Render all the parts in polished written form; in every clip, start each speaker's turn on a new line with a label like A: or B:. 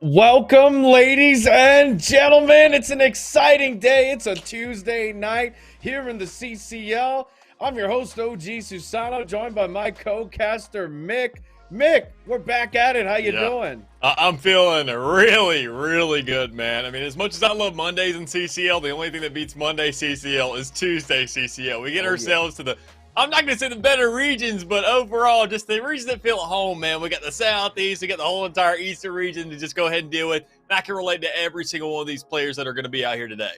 A: Welcome, ladies and gentlemen. It's an exciting day. It's a Tuesday night here in the CCL. I'm your host, OG Susano, joined by my co-caster, Mick. Mick, we're back at it. How you
B: Yeah,
A: doing?
B: I'm feeling really, really good, man. I mean, as much as I love Mondays in CCL, the only thing that beats Monday CCL is Tuesday CCL. We get
A: Oh, yeah.
B: ourselves to I'm not going to say the better regions, but overall, just the regions that feel at home, man. We got the Southeast, we got the whole entire Eastern region to just go ahead and deal with. And I can relate to every single one of these players that are going to be out here today.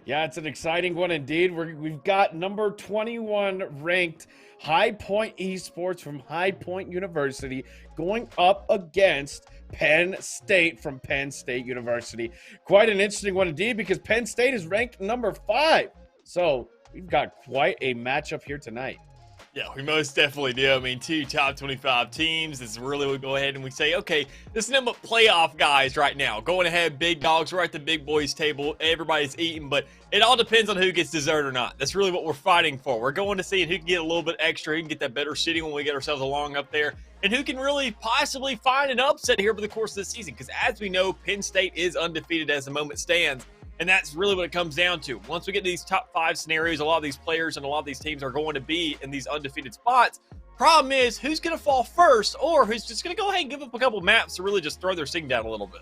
A: Yeah, it's an exciting one indeed. We've got number 21 ranked High Point Esports from High Point University going up against Penn State from Penn State University. Quite an interesting one indeed because Penn State is ranked number 5. So we've got quite a matchup here tonight.
B: Yeah, we most definitely do. I mean, two top 25 teams. This is really we go ahead and we say, okay, this is nothing but playoff guys right now. Going ahead, big dogs. We're at the big boys table. Everybody's eating, but it all depends on who gets dessert or not. That's really what we're fighting for. We're going to see who can get a little bit extra, who can get that better seating when we get ourselves along up there, and who can really possibly find an upset here over the course of the season. Because as we know, Penn State is undefeated as the moment stands. And that's really what it comes down to. Once we get to these top 5 scenarios, a lot of these players and a lot of these teams are going to be in these undefeated spots. Problem is, who's going to fall first or who's just going to go ahead and give up a couple maps to really just throw their seating down a little bit.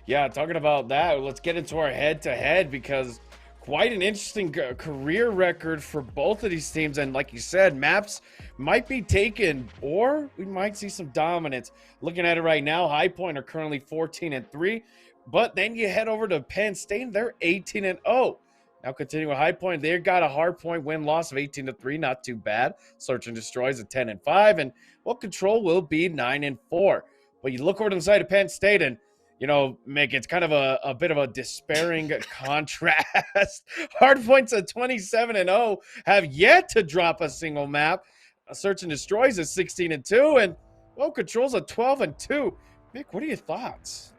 A: Yeah, talking about that, let's get into our head-to-head because quite an interesting career record for both of these teams. And like you said, maps might be taken or we might see some dominance. Looking at it right now, High Point are currently 14-3. But then you head over to Penn State, they're 18-0. Now continuing with High Point, they've got a hard point win-loss of 18-3, not too bad. Search and Destroy is at 10-5, and well, Control will be 9-4. But you look over to the side of Penn State, and Mick, it's kind of a bit of a despairing contrast. Hard points at 27-0 have yet to drop a single map. Search and Destroys is 16-2, and well, Control's at 12-2. Mick, what are your thoughts?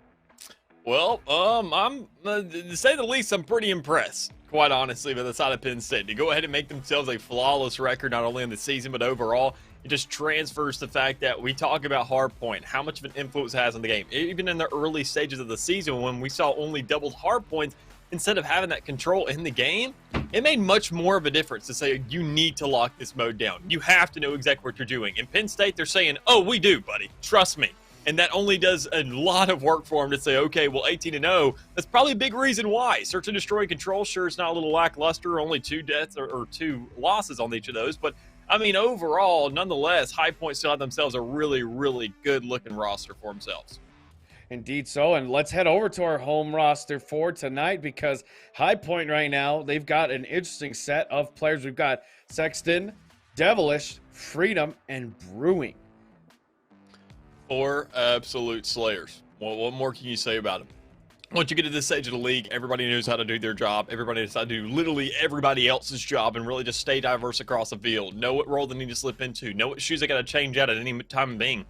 B: Well, I'm to say the least, I'm pretty impressed, quite honestly, by the side of Penn State to go ahead and make themselves a flawless record, not only in the season but overall. It just transfers the fact that we talk about hardpoint, how much of an influence it has on the game. Even in the early stages of the season, when we saw only doubled hardpoints instead of having that control in the game, it made much more of a difference to say you need to lock this mode down. You have to know exactly what you're doing. In Penn State, they're saying, "Oh, we do, buddy. Trust me." And that only does a lot of work for him to say, okay, well, 18-0, that's probably a big reason why. Search and Destroy Control, sure, it's not a little lackluster, only 2 deaths or 2 losses on each of those. But, I mean, overall, nonetheless, High Point still have themselves a really, really good-looking roster for themselves.
A: Indeed so, and let's head over to our home roster for tonight because High Point right now, they've got an interesting set of players. We've got Sexton, Devilish, Freedom, and Brewing.
B: 4 absolute slayers. Well, what more can you say about them? Once you get to this stage of the league, everybody knows how to do their job. Everybody knows how to do literally everybody else's job and really just stay diverse across the field. Know what role they need to slip into. Know what shoes they got to change out at any time being.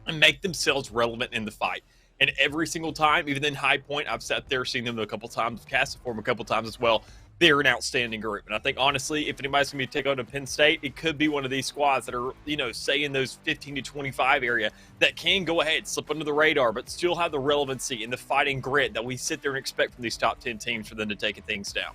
B: And make themselves relevant in the fight. And every single time, even in High Point, I've sat there, seen them a couple times, casted for them a couple times as well. They're an outstanding group. And I think, honestly, if anybody's going to be taking on to Penn State, it could be one of these squads that are, say in those 15 to 25 area that can go ahead, slip under the radar, but still have the relevancy and the fighting grit that we sit there and expect from these top 10 teams for them to take things down.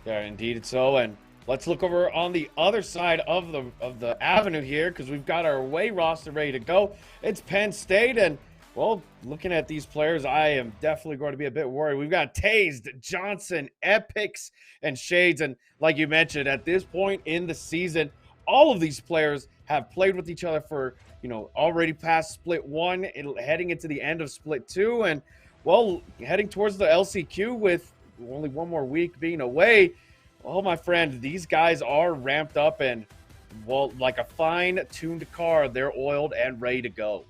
A: Yeah, indeed so. And let's look over on the other side of the avenue here because we've got our away roster ready to go. It's Penn State, and well, looking at these players, I am definitely going to be a bit worried. We've got Tased, Johnson, Epics, and Shades. And like you mentioned, at this point in the season, all of these players have played with each other for, already past split 1 and heading into the end of split 2. And, well, heading towards the LCQ with only 1 more week being away. Well, my friend, these guys are ramped up and, well, like a fine-tuned car, they're oiled and ready to go.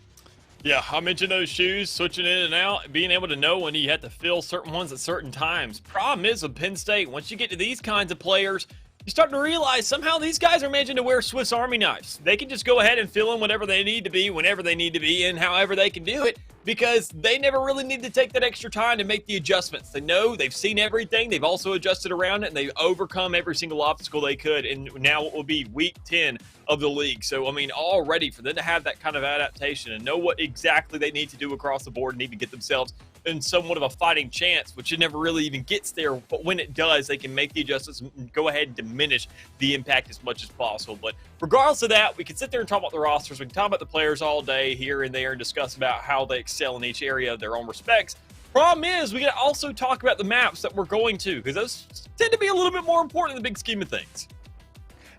B: Yeah, I mentioned those shoes, switching in and out, being able to know when you have to fill certain ones at certain times. Problem is with Penn State, once you get to these kinds of players, you're starting to realize somehow these guys are managing to wear Swiss Army knives. They can just go ahead and fill in whatever they need to be, whenever they need to be, and however they can do it, because they never really need to take that extra time to make the adjustments. They know, they've seen everything, they've also adjusted around it, and they've overcome every single obstacle they could, and now it will be week 10 of the league. So, I mean, already for them to have that kind of adaptation and know what exactly they need to do across the board, need to get themselves in somewhat of a fighting chance, which it never really even gets there. But when it does, they can make the adjustments and go ahead and diminish the impact as much as possible. But regardless of that, we can sit there and talk about the rosters. We can talk about the players all day here and there and discuss about how they excel in each area of their own respects. Problem is, we can also talk about the maps that we're going to, because those tend to be a little bit more important in the big scheme of things.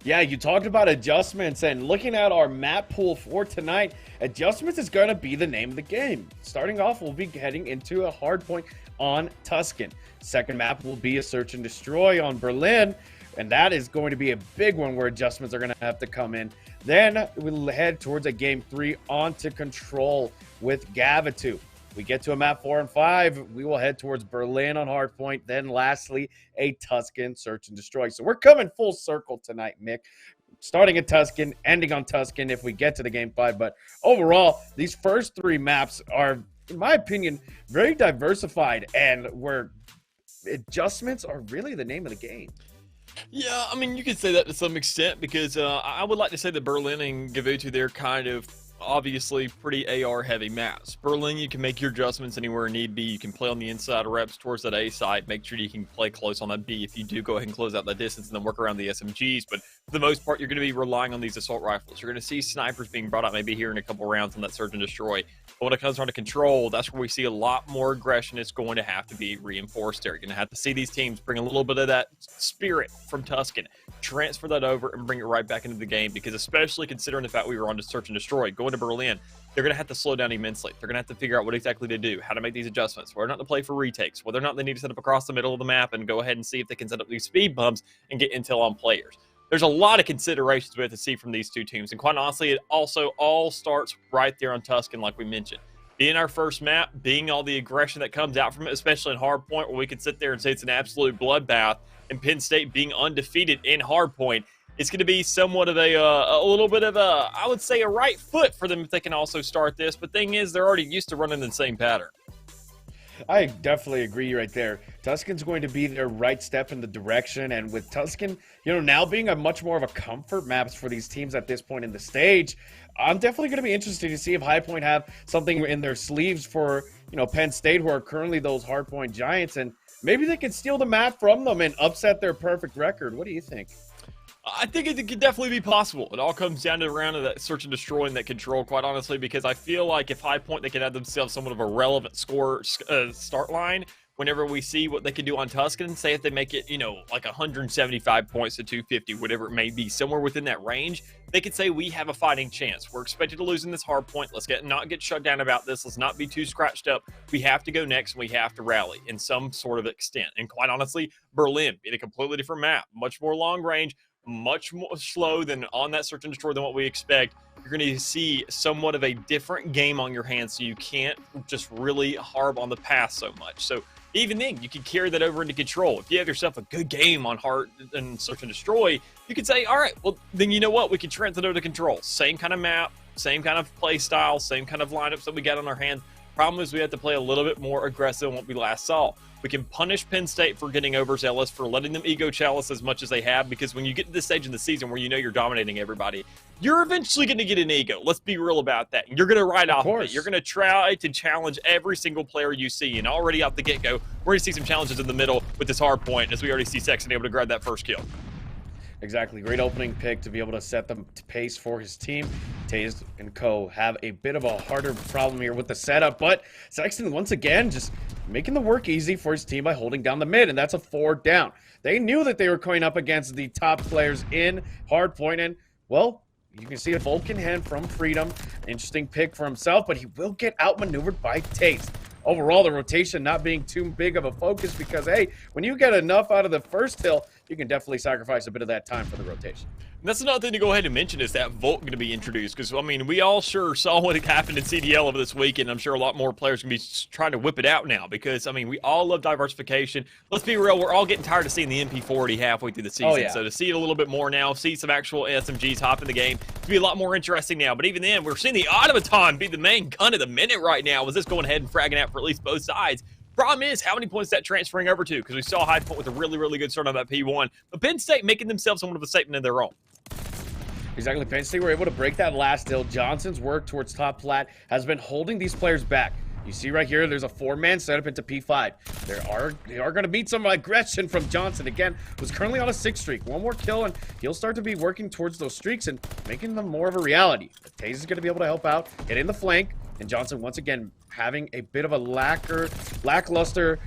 A: Yeah, you talked about adjustments, and looking at our map pool for tonight, adjustments is going to be the name of the game. Starting off, we'll be heading into a hard point on Tuscan. Second map will be a search and destroy on Berlin, and that is going to be a big one where adjustments are going to have to come in. Then we'll head towards a game 3 onto Control with Gavitu. We get to a map 4 and 5, we will head towards Berlin on Hardpoint. Then lastly, a Tuscan search and destroy. So we're coming full circle tonight, Mick. Starting at Tuscan, ending on Tuscan if we get to the game 5. But overall, these first 3 maps are, in my opinion, very diversified, and where adjustments are really the name of the game.
B: Yeah, I mean, you could say that to some extent, because I would like to say that Berlin and Gavutu, they're kind of obviously pretty AR heavy maps. Berlin, you can make your adjustments anywhere need be. You can play on the inside reps towards that A side. Make sure you can play close on that B. If you do, go ahead and close out that distance and then work around the SMGs. But for the most part, you're going to be relying on these assault rifles. You're going to see snipers being brought out maybe here in a couple rounds on that search and destroy. But when it comes down to Control, that's where we see a lot more aggression. It's going to have to be reinforced there. You're going to have to see these teams bring a little bit of that spirit from Tuscan, transfer that over, and bring it right back into the game. Because especially considering the fact we were on to search and destroy, going to Berlin, they're going to have to slow down immensely. They're going to have to figure out what exactly to do, how to make these adjustments, whether or not to play for retakes, whether or not they need to set up across the middle of the map and go ahead and see if they can set up these speed bumps and get intel on players. There's a lot of considerations we have to see from these two teams. And quite honestly, it also all starts right there on Tuscan, like we mentioned. Being our first map, being all the aggression that comes out from it, especially in Hardpoint, where we can sit there and say it's an absolute bloodbath, and Penn State being undefeated in Hardpoint, it's going to be somewhat of a little bit of a, I would say, a right foot for them if they can also start this. But thing is, they're already used to running the same pattern.
A: I definitely agree right there. Tuscan's going to be their right step in the direction, and with Tuscan, now being a much more of a comfort maps for these teams at this point in the stage, I'm definitely going to be interested to see if High Point have something in their sleeves for, Penn State, who are currently those hardpoint giants, and maybe they can steal the map from them and upset their perfect record. What do you think?
B: I think it could definitely be possible. It all comes down to around to that search and destroy and that Control, quite honestly, because I feel like if High Point, they can have themselves somewhat of a relevant score start line whenever we see what they can do on Tuscan. Say if they make it, like 175 points to 250, whatever it may be, somewhere within that range, they could say we have a fighting chance. We're expected to lose in this hard point. Let's not get shut down about this. Let's not be too scratched up. We have to go next, and we have to rally in some sort of extent. And quite honestly, Berlin, being a completely different map, much more long range, much more slow than on that search and destroy than what we expect. You're going to see somewhat of a different game on your hands, so you can't just really harp on the past so much. So even then, you can carry that over into Control. If you have yourself a good game on hard and search and destroy, you could say, all right, well, then you know what? We can transfer it over to Control. Same kind of map, same kind of play style, same kind of lineups that we got on our hands. Problem is we have to play a little bit more aggressive than what we last saw. We can punish Penn State for getting overzealous, for letting them ego chalice as much as they have, because when you get to this stage in the season where you're dominating everybody, you're eventually going to get an ego. Let's be real about that. You're going to ride off of it. You're going to try to challenge every single player you see, and already out the get-go, we're going to see some challenges in the middle with this hard point, as we already see Sexton able to grab that first kill.
A: Exactly. Great opening pick to be able to set the pace for his team. Taze and co have a bit of a harder problem here with the setup, but Sexton, once again, just making the work easy for his team by holding down the mid, and that's a 4 down. They knew that they were going up against the top players in Hardpoint, and, well, you can see a Vulcan hand from Freedom. Interesting pick for himself, but he will get outmaneuvered by Taze. Overall, the rotation not being too big of a focus because, hey, when you get enough out of the first hill, you can definitely sacrifice a bit of that time for the rotation.
B: And that's another thing to go ahead and mention is that Volt going to be introduced because, I mean, we all sure saw what happened in CDL over this week, and I'm sure a lot more players going to be trying to whip it out now because, I mean, we all love diversification. Let's be real, we're all getting tired of seeing the MP40 halfway through the season.
A: Oh, yeah.
B: So to see it a little bit more now, see some actual SMGs hop in the game, to be a lot more interesting now. But even then, we're seeing the automaton be the main gun of the minute right now. Was this going ahead and fragging out for at least both sides? Problem is, how many points that transferring over to? Because we saw High Point with a really, really good start on that P1. But Penn State making themselves somewhat of a statement of their own.
A: Exactly. Penn State were able to break that last hill. Johnson's work towards top plat has been holding these players back. You see right here, there's a 4-man setup into P5. They are going to meet some aggression from Johnson. Again, who's currently on a 6 streak. One more kill, and he'll start to be working towards those streaks and making them more of a reality. Taze is going to be able to help out, hit in the flank, and Johnson once again having a bit of a lackluster,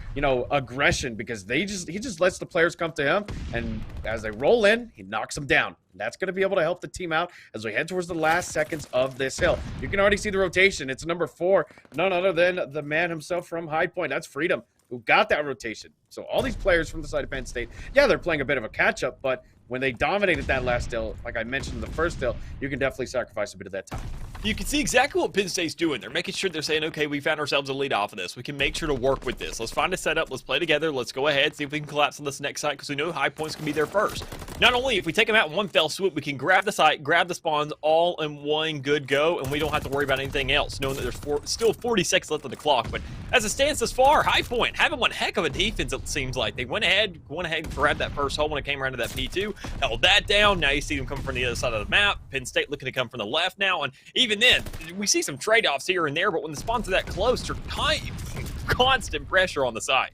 A: aggression because he just lets the players come to him, and as they roll in, he knocks them down. That's going to be able to help the team out as we head towards the last seconds of this hill. You can already see the rotation. It's number 4, none other than the man himself from High Point. That's Freedom, who got that rotation. So all these players from the side of Penn State, yeah, they're playing a bit of a catch-up, but when they dominated that last hill, like I mentioned in the first hill, you can definitely sacrifice a bit of that time.
B: You can see exactly what Penn State's doing. They're making sure they're saying, okay, we found ourselves a lead off of this. We can make sure to work with this. Let's find a setup. Let's play together. Let's go ahead, see if we can collapse on this next site because we know High Point's going to be there first. Not only if we take them out in one fell swoop, we can grab the site, grab the spawns all in one good go, and we don't have to worry about anything else, knowing that there's still 40 seconds left on the clock. But as it stands thus far, High Point having one heck of a defense, it seems like. They went ahead and grabbed that first hole when it came around to that P2, held that down. Now you see them coming from the other side of the map. Penn State looking to come from the left now, and even then, we see some trade-offs here and there, but when the spawns are that close, they're constant pressure on the side.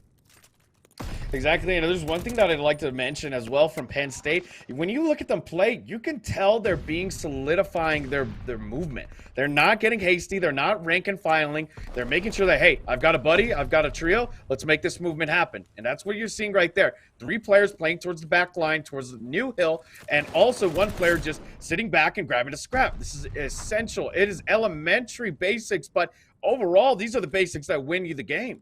A: Exactly, and there's one thing that I'd like to mention as well from Penn State. When you look at them play, you can tell they're solidifying their movement. They're not getting hasty. They're not rank and filing. They're making sure that, hey, I've got a buddy, I've got a trio. Let's make this movement happen. And that's what you're seeing right there. 3 players playing towards the back line, towards the new hill, and also 1 player just sitting back and grabbing a scrap. This is essential. It is elementary basics, but overall, these are the basics that win you the game.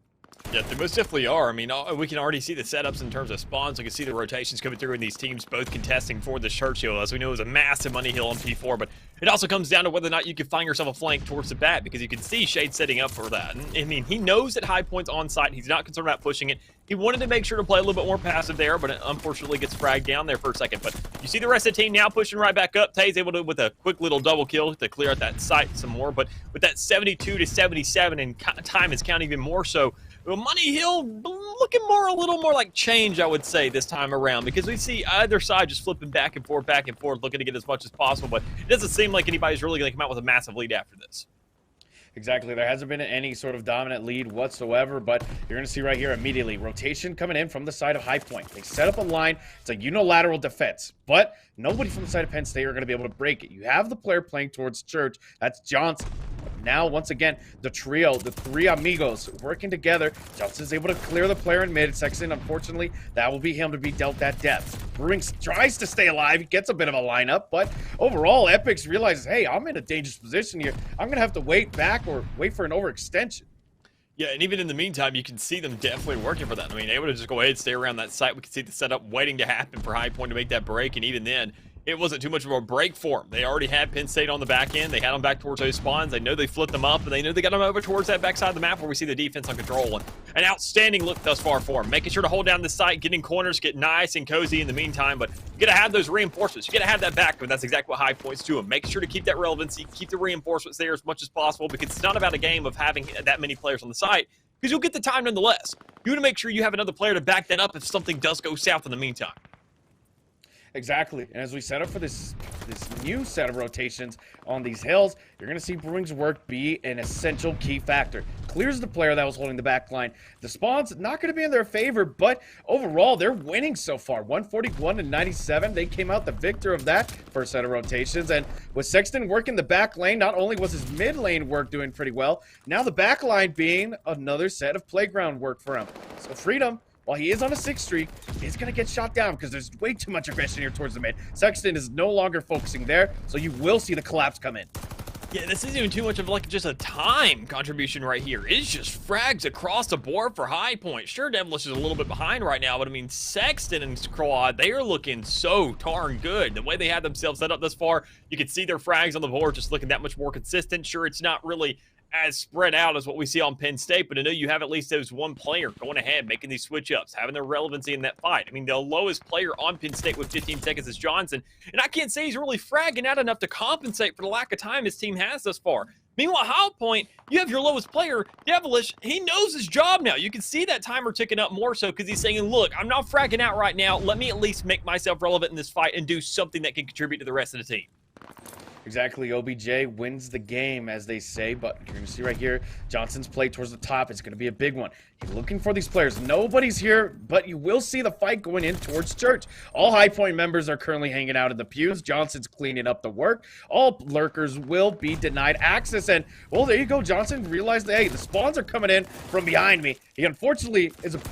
B: Yeah, they most definitely are. I mean, we can already see the setups in terms of spawns. We can see the rotations coming through in these teams, both contesting for the Churchill. As we know, it was a massive money hill on P4, but it also comes down to whether or not you can find yourself a flank towards the bat, because you can see Shade setting up for that. And, I mean, he knows that High Point's on site. He's not concerned about pushing it. He wanted to make sure to play a little bit more passive there, but it unfortunately gets fragged down there for a second. But you see the rest of the team now pushing right back up. Tay's able to, with a quick little double kill, to clear out that site some more. But with that 72 to 77, and time is counting even more so, Money Hill looking a little more like change, I would say, this time around, because we see either side just flipping back and forth, looking to get as much as possible, but it doesn't seem like anybody's really going to come out with a massive lead after this.
A: Exactly. There hasn't been any sort of dominant lead whatsoever, but you're going to see right here immediately rotation coming in from the side of High Point. They set up a line. It's a unilateral defense, but nobody from the side of Penn State are going to be able to break it. You have the player playing towards Church. That's Johnson. Now, once again, the trio, the 3 amigos working together. Johnson's able to clear the player in mid. Sexton, unfortunately, that will be him to be dealt that depth. Brewings tries to stay alive. He gets a bit of a lineup, but overall, Epix realizes, hey, I'm in a dangerous position here. I'm going to have to wait back or wait for an overextension.
B: Yeah, and even in the meantime, you can see them definitely working for that. I mean, able to just go ahead and stay around that site. We can see the setup waiting to happen for High Point to make that break, and even then, it wasn't too much of a break for them. They already had Penn State on the back end. They had them back towards those spawns. They know they flipped them up, and they know they got them over towards that backside of the map where we see the defense on control. And an outstanding look thus far for them. Making sure to hold down the site, getting corners, get nice and cozy in the meantime, but you got to have those reinforcements. You got to have that back, but that's exactly what High Point's doing. Making sure to keep that relevancy, keep the reinforcements there as much as possible, because it's not about a game of having that many players on the site, because you'll get the time nonetheless. You want to make sure you have another player to back that up if something does go south in the meantime.
A: Exactly. And as we set up for this new set of rotations on these hills, you're going to see Brewing's work be an essential key factor. Clears the player that was holding the back line. The spawns not going to be in their favor, but overall, they're winning so far. 141 to 97. They came out the victor of that first set of rotations. And with Sexton working the back lane, not only was his mid lane work doing pretty well, now the back line being another set of playground work for him. So Freedom, while he is on a 6 streak, he's going to get shot down because there's way too much aggression here towards the mid. Sexton is no longer focusing there, so you will see the collapse come in.
B: Yeah, this isn't even too much of like just a time contribution right here. It's just frags across the board for High Point. Sure, Devilish is a little bit behind right now, but I mean, Sexton and Squad, they are looking so darn good. The way they had themselves set up thus far, you can see their frags on the board just looking that much more consistent. Sure, it's not really as spread out as what we see on Penn State, but I know you have at least those one player going ahead, making these switch ups, having their relevancy in that fight. I mean, the lowest player on Penn State with 15 seconds is Johnson, and I can't say he's really fragging out enough to compensate for the lack of time his team has thus far. Meanwhile, High Point, you have your lowest player, Devilish. He knows his job now. You can see that timer ticking up more so because he's saying, look, I'm not fragging out right now. Let me at least make myself relevant in this fight and do something that can contribute to the rest of the team.
A: Exactly, OBJ wins the game, as they say, but you're going to see right here, Johnson's play towards the top. It's going to be a big one. He's looking for these players. Nobody's here, but you will see the fight going in towards Church. All High Point members are currently hanging out in the pews. Johnson's cleaning up the work. All lurkers will be denied access, and, well, there you go. Johnson realized that, hey, the spawns are coming in from behind me. He unfortunately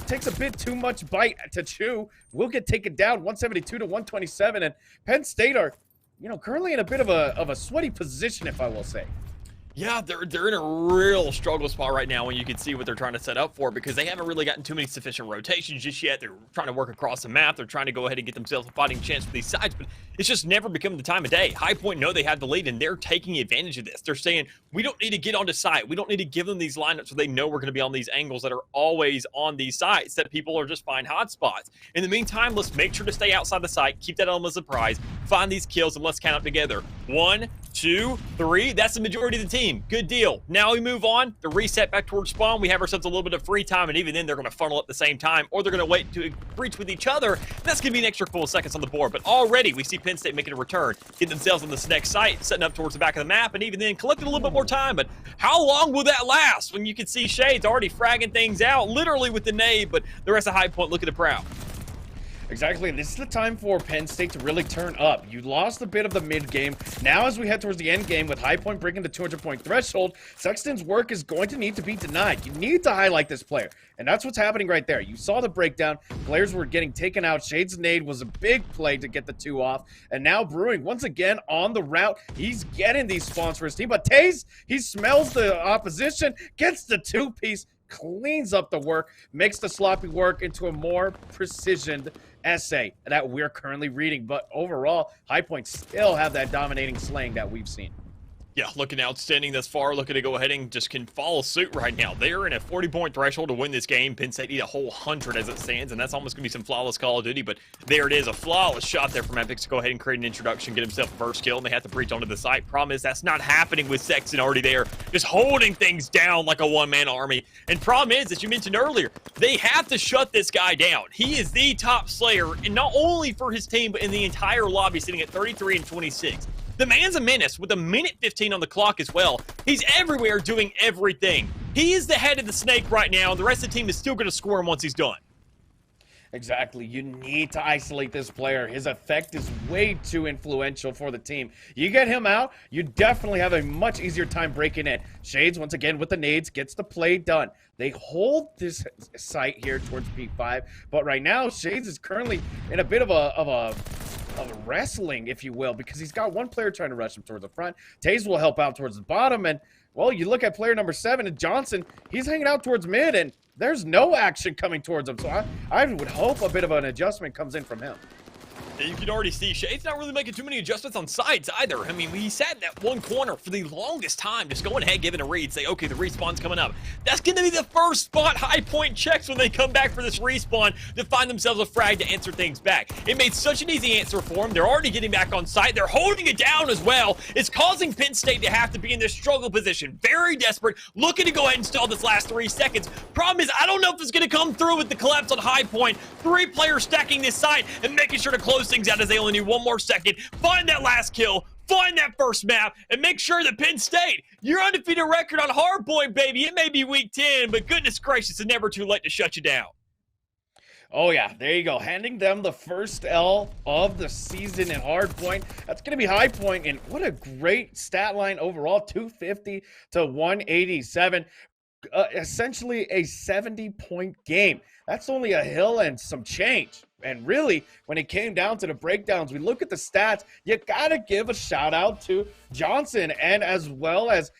A: takes a bit too much bite to chew. Will get taken down, 172 to 127, and Penn State are, you know, currently in a bit of a sweaty position, if I will say.
B: Yeah, they're in a real struggle spot right now when you can see what they're trying to set up for because they haven't really gotten too many sufficient rotations just yet. They're trying to work across the map. They're trying to go ahead and get themselves a fighting chance for these sides, but it's just never become the time of day. High Point know they have the lead, and they're taking advantage of this. They're saying, we don't need to get onto site. We don't need to give them these lineups so they know we're going to be on these angles that are always on these sites that people are just find hot spots. In the meantime, let's make sure to stay outside the site, keep that element of surprise, find these kills, and let's count up together. 1, 2, 3. That's the majority of the team. Good deal. Now we move on. The reset back towards spawn. We have ourselves a little bit of free time, and even then they're going to funnel at the same time, or they're going to wait to breach with each other. That's going to be an extra couple of seconds on the board. But already we see Penn State making a return, getting themselves on this next site, setting up towards the back of the map, and even then collecting a little bit more time. But how long will that last when you can see Shades already fragging things out, literally with the nade, but the rest of High Point looking at proud?
A: Exactly, and this is the time for Penn State to really turn up. You lost a bit of the mid-game. Now as we head towards the end game with High Point breaking the 200-point threshold, Sexton's work is going to need to be denied. You need to highlight this player, and that's what's happening right there. You saw the breakdown. Players were getting taken out. Shades' nade was a big play to get the 2 off, and now Brewing, once again, on the route. He's getting these spawns for his team, but Taze, he smells the opposition, gets the 2-piece, cleans up the work, makes the sloppy work into a more precisioned essay that we're currently reading. But overall, High Point still have that dominating slaying that we've seen.
B: Yeah, looking outstanding thus far. Looking to go ahead and just can follow suit right now. They're in a 40-point threshold to win this game. Penn State need a whole 100 as it stands, and that's almost going to be some flawless Call of Duty, but there it is. A flawless shot there from Epic to go ahead and create an introduction, get himself a first kill, and they have to breach onto the site. Problem is, that's not happening with Sexton already there, just holding things down like a one-man army. And problem is, as you mentioned earlier, they have to shut this guy down. He is the top slayer, and not only for his team, but in the entire lobby, sitting at 33 and 26. The man's a menace with a minute 15 on the clock as well. He's everywhere doing everything. He is the head of the snake right now, and the rest of the team is still going to squirm once he's done.
A: Exactly. You need to isolate this player. His effect is way too influential for the team. You get him out, you definitely have a much easier time breaking in. Shades, once again, with the nades, gets the play done. They hold this site here towards P5, but right now, Shades is currently in a bit of a wrestling, if you will, because he's got one player trying to rush him towards the front. Taze will help out towards the bottom, and, well, you look at player number 7, and Johnson, he's hanging out towards mid, and there's no action coming towards him, so I would hope a bit of an adjustment comes in from him.
B: You can already see Shade's not really making too many adjustments on sides either. I mean, he sat in that one corner for the longest time, just going ahead, giving a read, say, okay, the respawn's coming up. That's going to be the first spot High Point checks when they come back for this respawn to find themselves a frag to answer things back. It made such an easy answer for them. They're already getting back on site. They're holding it down as well. It's causing Penn State to have to be in this struggle position. Very desperate, looking to go ahead and stall this last 3 seconds. Problem is, I don't know if it's going to come through with the collapse on High Point. 3 players stacking this site and making sure to close things out as they only need 1 more second. Find that last kill, find that first map, and make sure that Penn State, your undefeated record on hardpoint, baby. It may be week 10, but goodness gracious, it's never too late to shut you down.
A: Oh yeah, there you go. Handing them the first L of the season in hardpoint. That's going to be High Point, and what a great stat line overall, 250 to 187. essentially a 70-point game. That's only a hill and some change. And really, when it came down to the breakdowns, we look at the stats, you gotta give a shout out to Johnson, and as well as,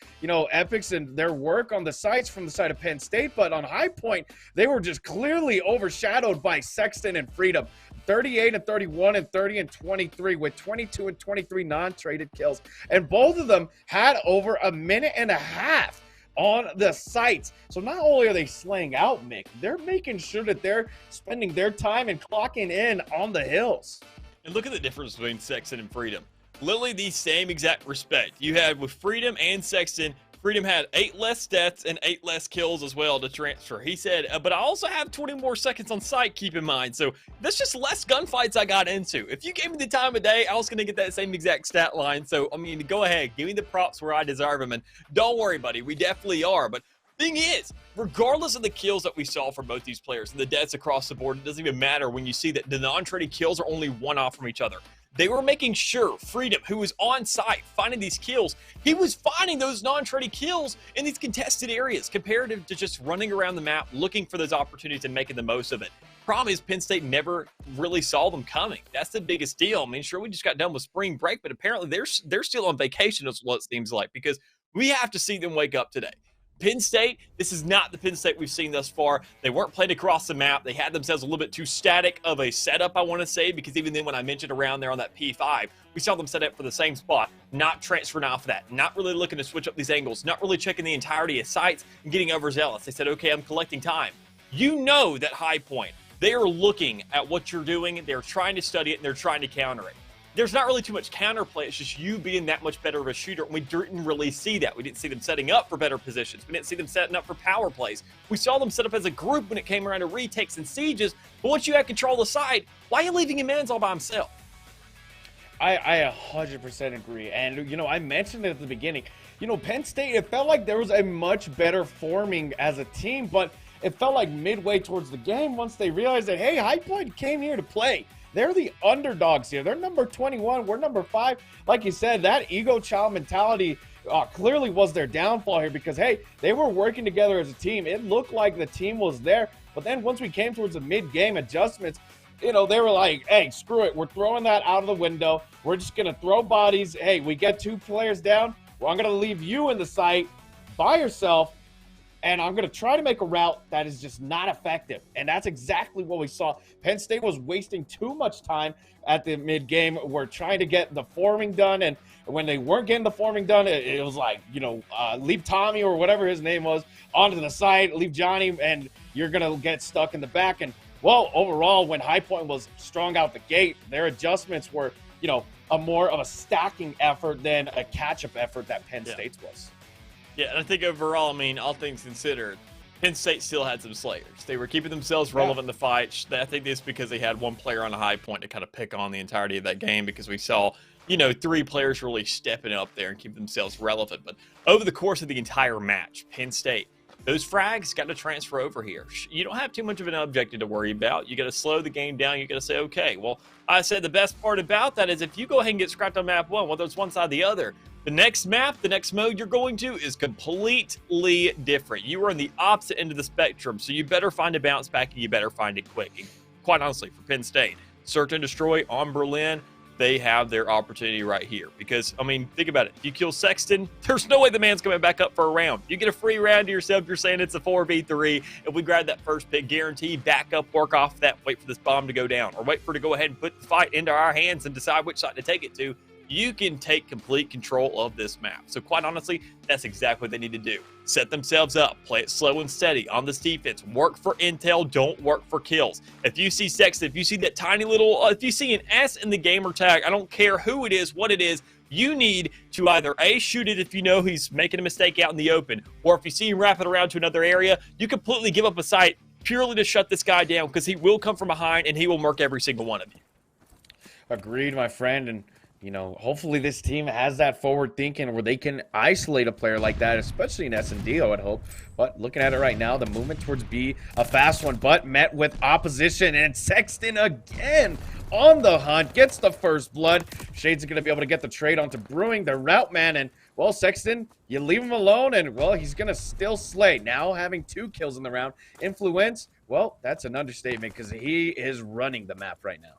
A: Epics and their work on the sites from the side of Penn State. But on High Point, they were just clearly overshadowed by Sexton and Freedom. 38 and 31 and 30 and 23 with 22 and 23 non-traded kills. And both of them had over a minute and a half on the sites. So not only are they slaying out, Mick, they're making sure that they're spending their time and clocking in on the hills.
B: And look at the difference between Sexton and Freedom. Literally the same exact respect. You had with Freedom and Sexton, Freedom had 8 less stats and 8 less kills as well to transfer. He said, but I also have 20 more seconds on site, keep in mind. So that's just less gunfights I got into. If you gave me the time of day, I was going to get that same exact stat line. So, I mean, go ahead, give me the props where I deserve them. And don't worry, buddy, we definitely are. But thing is, regardless of the kills that we saw from both these players and the deaths across the board, it doesn't even matter when you see that the non-traded kills are only one off from each other. They were making sure Freedom, who was on site finding these kills, he was finding those non-traded kills in these contested areas, comparative to just running around the map, looking for those opportunities and making the most of it. Problem is, Penn State never really saw them coming. That's the biggest deal. I mean, sure, we just got done with spring break, but apparently they're still on vacation, is what it seems like, because we have to see them wake up today. Penn State, this is not the Penn State we've seen thus far. They weren't playing across the map. They had themselves a little bit too static of a setup, I want to say, because even then when I mentioned around there on that P5, we saw them set up for the same spot, not transferring off of that, not really looking to switch up these angles, not really checking the entirety of sites and getting overzealous. They said, okay, I'm collecting time. You know that High Point, they are looking at what you're doing, they're trying to study it, and they're trying to counter it. There's not really too much counterplay. It's just you being that much better of a shooter. And we didn't really see that. We didn't see them setting up for better positions. We didn't see them setting up for power plays. We saw them set up as a group when it came around to retakes and sieges. But once you had control of the side, why are you leaving him in all by himself?
A: I 100% agree. And, I mentioned it at the beginning. Penn State, it felt like there was a much better forming as a team. But it felt like midway towards the game, once they realized that, hey, High Point came here to play. They're the underdogs here. They're number 21. We're number 5. Like you said, that ego child mentality clearly was their downfall here because, hey, they were working together as a team. It looked like the team was there. But then once we came towards the mid-game adjustments, they were like, hey, screw it. We're throwing that out of the window. We're just going to throw bodies. Hey, we get 2 players down. Well, I'm going to leave you in the site by yourself. And I'm going to try to make a route that is just not effective. And that's exactly what we saw. Penn State was wasting too much time at the mid-game. We're trying to get the forming done. And when they weren't getting the forming done, it was like, leave Tommy or whatever his name was onto the side, leave Johnny, and you're going to get stuck in the back. And, well, overall, when High Point was strong out the gate, their adjustments were, a more of a stacking effort than a catch-up effort that Penn State's was.
B: Yeah, and I think overall, all things considered, Penn State still had some slayers. They were keeping themselves relevant in the fight. I think this because they had one player on a High Point to kind of pick on the entirety of that game because we saw, 3 players really stepping up there and keep themselves relevant. But over the course of the entire match, Penn State, those frags got to transfer over here. You don't have too much of an objective to worry about. You got to slow the game down. You got to say, okay, well, I said the best part about that is if you go ahead and get scrapped on map 1, whether it's one side or the other, the next map, the next mode you're going to is completely different. You are on the opposite end of the spectrum, so you better find a bounce back and you better find it quick. And quite honestly, for Penn State, search and destroy on Berlin, they have their opportunity right here. Because, think about it. If you kill Sexton, there's no way the man's coming back up for a round. You get a free round to yourself. You're saying it's a 4v3. If we grab that first pick, guarantee, back up, work off that, wait for this bomb to go down, or wait for it to go ahead and put the fight into our hands and decide which side to take it to, you can take complete control of this map. So quite honestly, that's exactly what they need to do. Set themselves up, play it slow and steady on this defense, work for intel, don't work for kills. If you see Sexton, if you see that tiny little, if you see an S in the gamer tag, I don't care who it is, what it is, you need to either A, shoot it if you know he's making a mistake out in the open, or if you see him wrap it around to another area, you completely give up a sight purely to shut this guy down because he will come from behind and he will murk every single one of you.
A: Agreed, my friend. And hopefully this team has that forward thinking where they can isolate a player like that, especially in S&D, I would hope. But looking at it right now, the movement towards B, a fast one, but met with opposition. And Sexton again on the hunt, gets the first blood. Shades are going to be able to get the trade onto Brewing, the route man. And well, Sexton, you leave him alone, and, well, he's going to still slay. Now having 2 kills in the round. Influence, well, that's an understatement because he is running the map right now.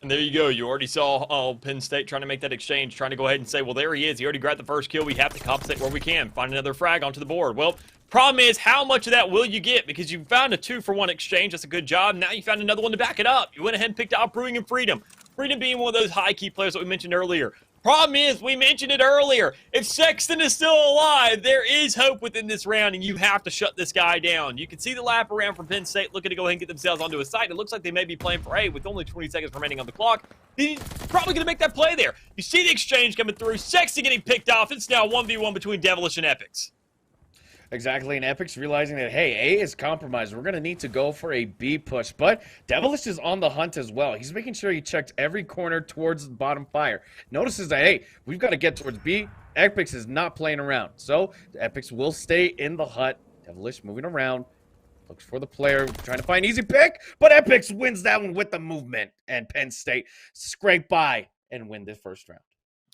B: And there you go. You already saw Penn State trying to make that exchange, trying to go ahead and say, well, there he is. He already grabbed the first kill. We have to compensate where we can. Find another frag onto the board. Well, problem is, how much of that will you get? Because you found a 2-for-1 exchange. That's a good job. Now you found another one to back it up. You went ahead and picked out Brewing and Freedom. Freedom being one of those high key players that we mentioned earlier. Problem is, we mentioned it earlier, if Sexton is still alive, there is hope within this round, and you have to shut this guy down. You can see the lap around from Penn State looking to go ahead and get themselves onto a site. It looks like they may be playing for A with only 20 seconds remaining on the clock. He's probably going to make that play there. You see the exchange coming through. Sexton getting picked off. It's now 1v1 between Devilish and Epics.
A: Exactly, and Epic's realizing that, hey, A is compromised. We're going to need to go for a B push, but Devilish is on the hunt as well. He's making sure he checks every corner towards the bottom fire. Notices that, hey, we've got to get towards B. Epics is not playing around, so Epics will stay in the hut. Devilish moving around, looks for the player, trying to find easy pick, but Epics wins that one with the movement, and Penn State scrape by and win the first round.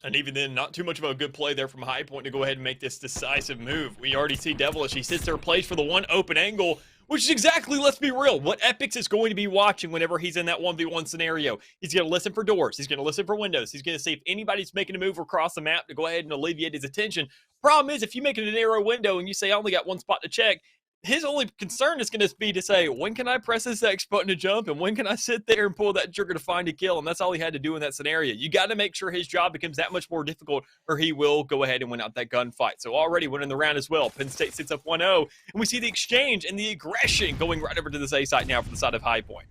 B: And even then, not too much of a good play there from High Point to go ahead and make this decisive move. We already see Devilish. He sits there, plays for the one open angle, which is exactly, let's be real, what Epics is going to be watching whenever he's in that 1v1 scenario. He's going to listen for doors. He's going to listen for windows. He's going to see if anybody's making a move across the map to go ahead and alleviate his attention. Problem is, if you make it a narrow window and you say, I only got one spot to check, his only concern is going to be to say, when can I press this X button to jump, and when can I sit there and pull that trigger to find a kill? And that's all he had to do in that scenario. You got to make sure his job becomes that much more difficult, or he will go ahead and win out that gunfight. So already winning the round as well. Penn State sits up 1-0, and we see the exchange and the aggression going right over to this A site now for the side of High Point.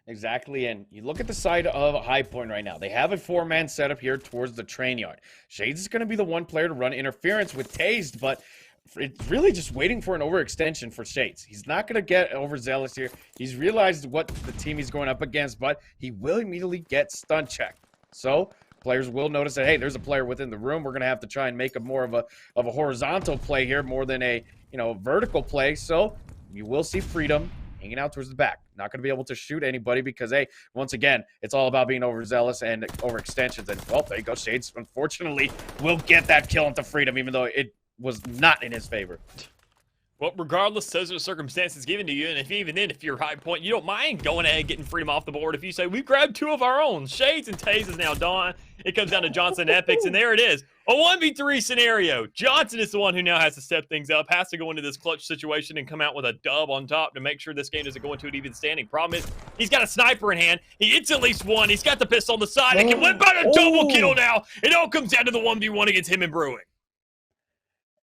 A: Exactly, and you look at the side of High Point right now. They have a 4-man setup here towards the train yard. Shades is going to be the one player to run interference with Tased, but it's really just waiting for an overextension for Shades. He's not going to get overzealous here. He's realized what the team he's going up against, but he will immediately get stun checked. So players will notice that, hey, there's a player within the room. We're going to have to try and make a more of a horizontal play here more than a vertical play. So you will see Freedom hanging out towards the back. Not going to be able to shoot anybody because, hey, once again, it's all about being overzealous and overextensions. And, well, there you go. Shades, unfortunately, will get that kill into Freedom, even though it was not in his favor.
B: Well, regardless, those are the circumstances given to you, and if you're High Point, you don't mind going ahead and getting Freedom off the board. If you say, we've grabbed 2 of our own, Shades and Taze is now done. It comes down to Johnson and Epics, and there it is. A 1v3 scenario. Johnson is the one who now has to step things up, has to go into this clutch situation and come out with a dub on top to make sure this game doesn't go into an even standing. Problem is, he's got a sniper in hand. He hits at least one. He's got the pistol on the side. He can whip out a double kill now. It all comes down to the 1v1 against him and Brewing.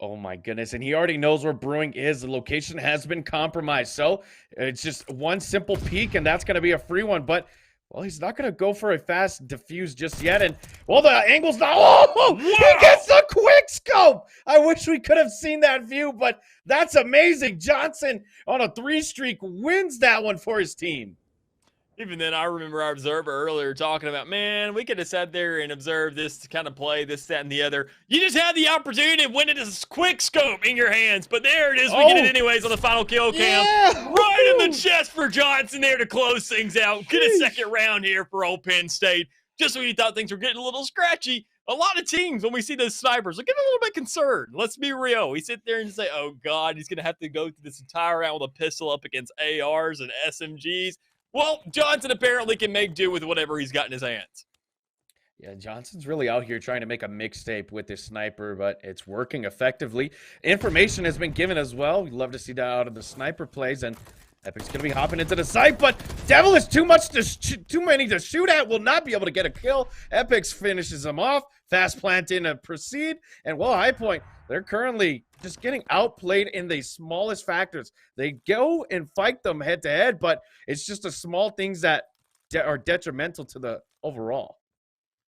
A: Oh my goodness, and he already knows where Brewing is. The location has been compromised, so it's just one simple peek, and that's going to be a free one, but, well, he's not going to go for a fast defuse just yet, and, well, the angle's not— oh, he gets a quick scope! I wish we could have seen that view, but that's amazing. Johnson, on a 3 streak, wins that one for his team.
B: Even then, I remember our observer earlier talking about, man, we could have sat there and observed this kind of play, this, that, and the other. You just had the opportunity to win it as a quick scope in your hands, but there it is. We get it anyways on the final kill cam.
A: Yeah.
B: Right in the chest for Johnson there to close things out. Get a second round here for old Penn State. Just when you thought things were getting a little scratchy, a lot of teams, when we see those snipers, are getting a little bit concerned. Let's be real. We sit there and say, oh, God, he's going to have to go through this entire round with a pistol up against ARs and SMGs. Well, Johnson apparently can make do with whatever he's got in his hands.
A: Yeah, Johnson's really out here trying to make a mixtape with this sniper, but it's working effectively. Information has been given as well. We'd love to see that out of the sniper plays, and Epic's going to be hopping into the site, but Devil is too many to shoot at, will not be able to get a kill. Epic's finishes him off, fast plant in and proceed, and, well, High Point, they're currently just getting outplayed in the smallest factors. They go and fight them head-to-head, but it's just the small things that are detrimental to the overall.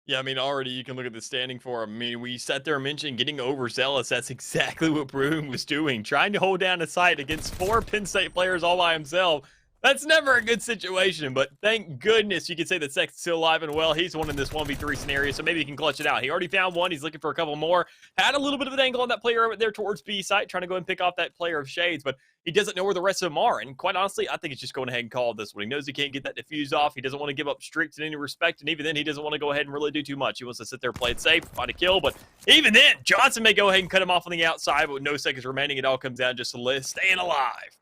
B: Yeah, I mean, already you can look at the standing for him. I mean, we sat there and mentioned getting overzealous. That's exactly what Brewing was doing, trying to hold down a site against 4 Penn State players all by himself. That's never a good situation, but thank goodness you can say that Sexton's still alive and well. He's one in this 1v3 scenario, so maybe he can clutch it out. He already found one. He's looking for a couple more. Had a little bit of an angle on that player over there towards B site, trying to go and pick off that player of Shades, but he doesn't know where the rest of them are. And quite honestly, I think he's just going ahead and call this one. He knows he can't get that defuse off. He doesn't want to give up streaks in any respect, and even then, he doesn't want to go ahead and really do too much. He wants to sit there, play it safe, find a kill, but even then, Johnson may go ahead and cut him off on the outside, but with no seconds remaining, it all comes down just to staying alive.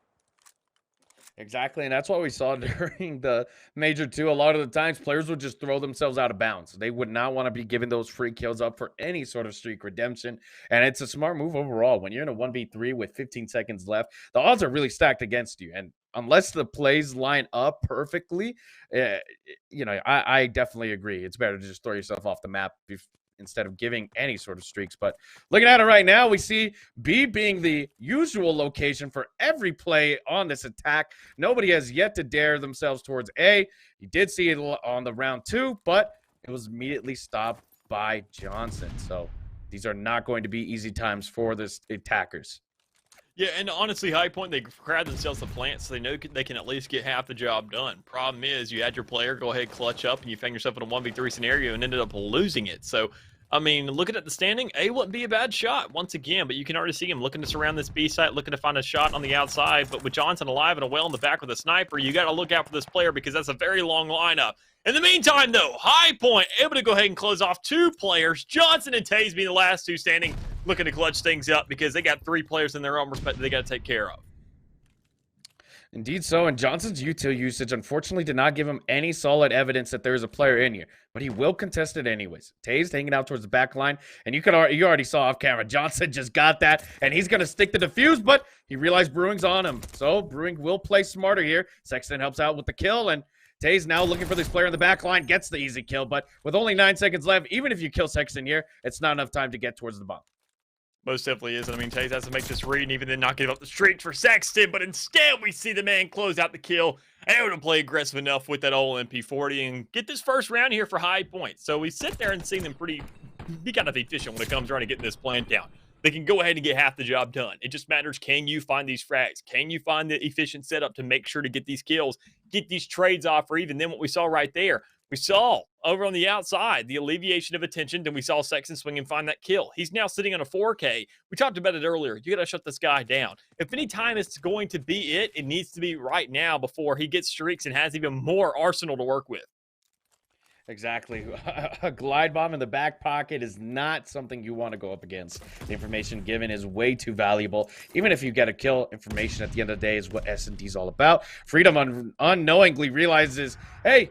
A: Exactly, and that's what we saw during the Major 2. A lot of the times, players would just throw themselves out of bounds. They would not want to be giving those free kills up for any sort of streak redemption, and it's a smart move overall. When you're in a 1v3 with 15 seconds left, the odds are really stacked against you, and unless the plays line up perfectly, I definitely agree. It's better to just throw yourself off the map instead of giving any sort of streaks. But looking at it right now, we see B being the usual location for every play on this attack. Nobody has yet to dare themselves towards A. You did see it on the round 2, but it was immediately stopped by Johnson. So these are not going to be easy times for the attackers.
B: Yeah, and honestly, High Point, they crowd themselves the plant, so they know they can at least get half the job done. Problem is, you had your player go ahead, clutch up, and you found yourself in a 1v3 scenario and ended up losing it. So, I mean, looking at the standing, A wouldn't be a bad shot once again, but you can already see him looking to surround this B site, looking to find a shot on the outside. But with Johnson alive and a well in the back with a sniper, you got to look out for this player because that's a very long lineup. In the meantime, though, High Point able to go ahead and close off 2 players. Johnson and Taze being the last 2 standing, looking to clutch things up because they got 3 players in their own respect that they got to take care of.
A: Indeed so, and Johnson's util usage unfortunately did not give him any solid evidence that there is a player in here, but he will contest it anyways. Taze hanging out towards the back line, and you already saw off camera, Johnson just got that, and he's going to stick the defuse, but he realized Brewing's on him, so Brewing will play smarter here. Sexton helps out with the kill, and Taze now looking for this player in the back line, gets the easy kill, but with only 9 seconds left, even if you kill Sexton here, it's not enough time to get towards the bomb.
B: Most definitely is. I mean, Taze has to make this read and even then not give up the streak for Sexton, but instead we see the man close out the kill, able to play aggressive enough with that old MP40 and get this first round here for High Point. So we sit there and see them be kind of efficient when it comes around to getting this plan down. They can go ahead and get half the job done. It just matters, can you find these frags? Can you find the efficient setup to make sure to get these kills, get these trades off, or even then what we saw right there. We saw over on the outside the alleviation of attention. Then we saw Sexton swing and find that kill. He's now sitting on a 4K. We talked about it earlier. You got to shut this guy down. If any time it's going to be it needs to be right now before he gets streaks and has even more arsenal to work with.
A: Exactly. A glide bomb in the back pocket is not something you want to go up against. The information given is way too valuable. Even if you get a kill, information at the end of the day is what S&D is all about. Freedom unknowingly realizes, hey,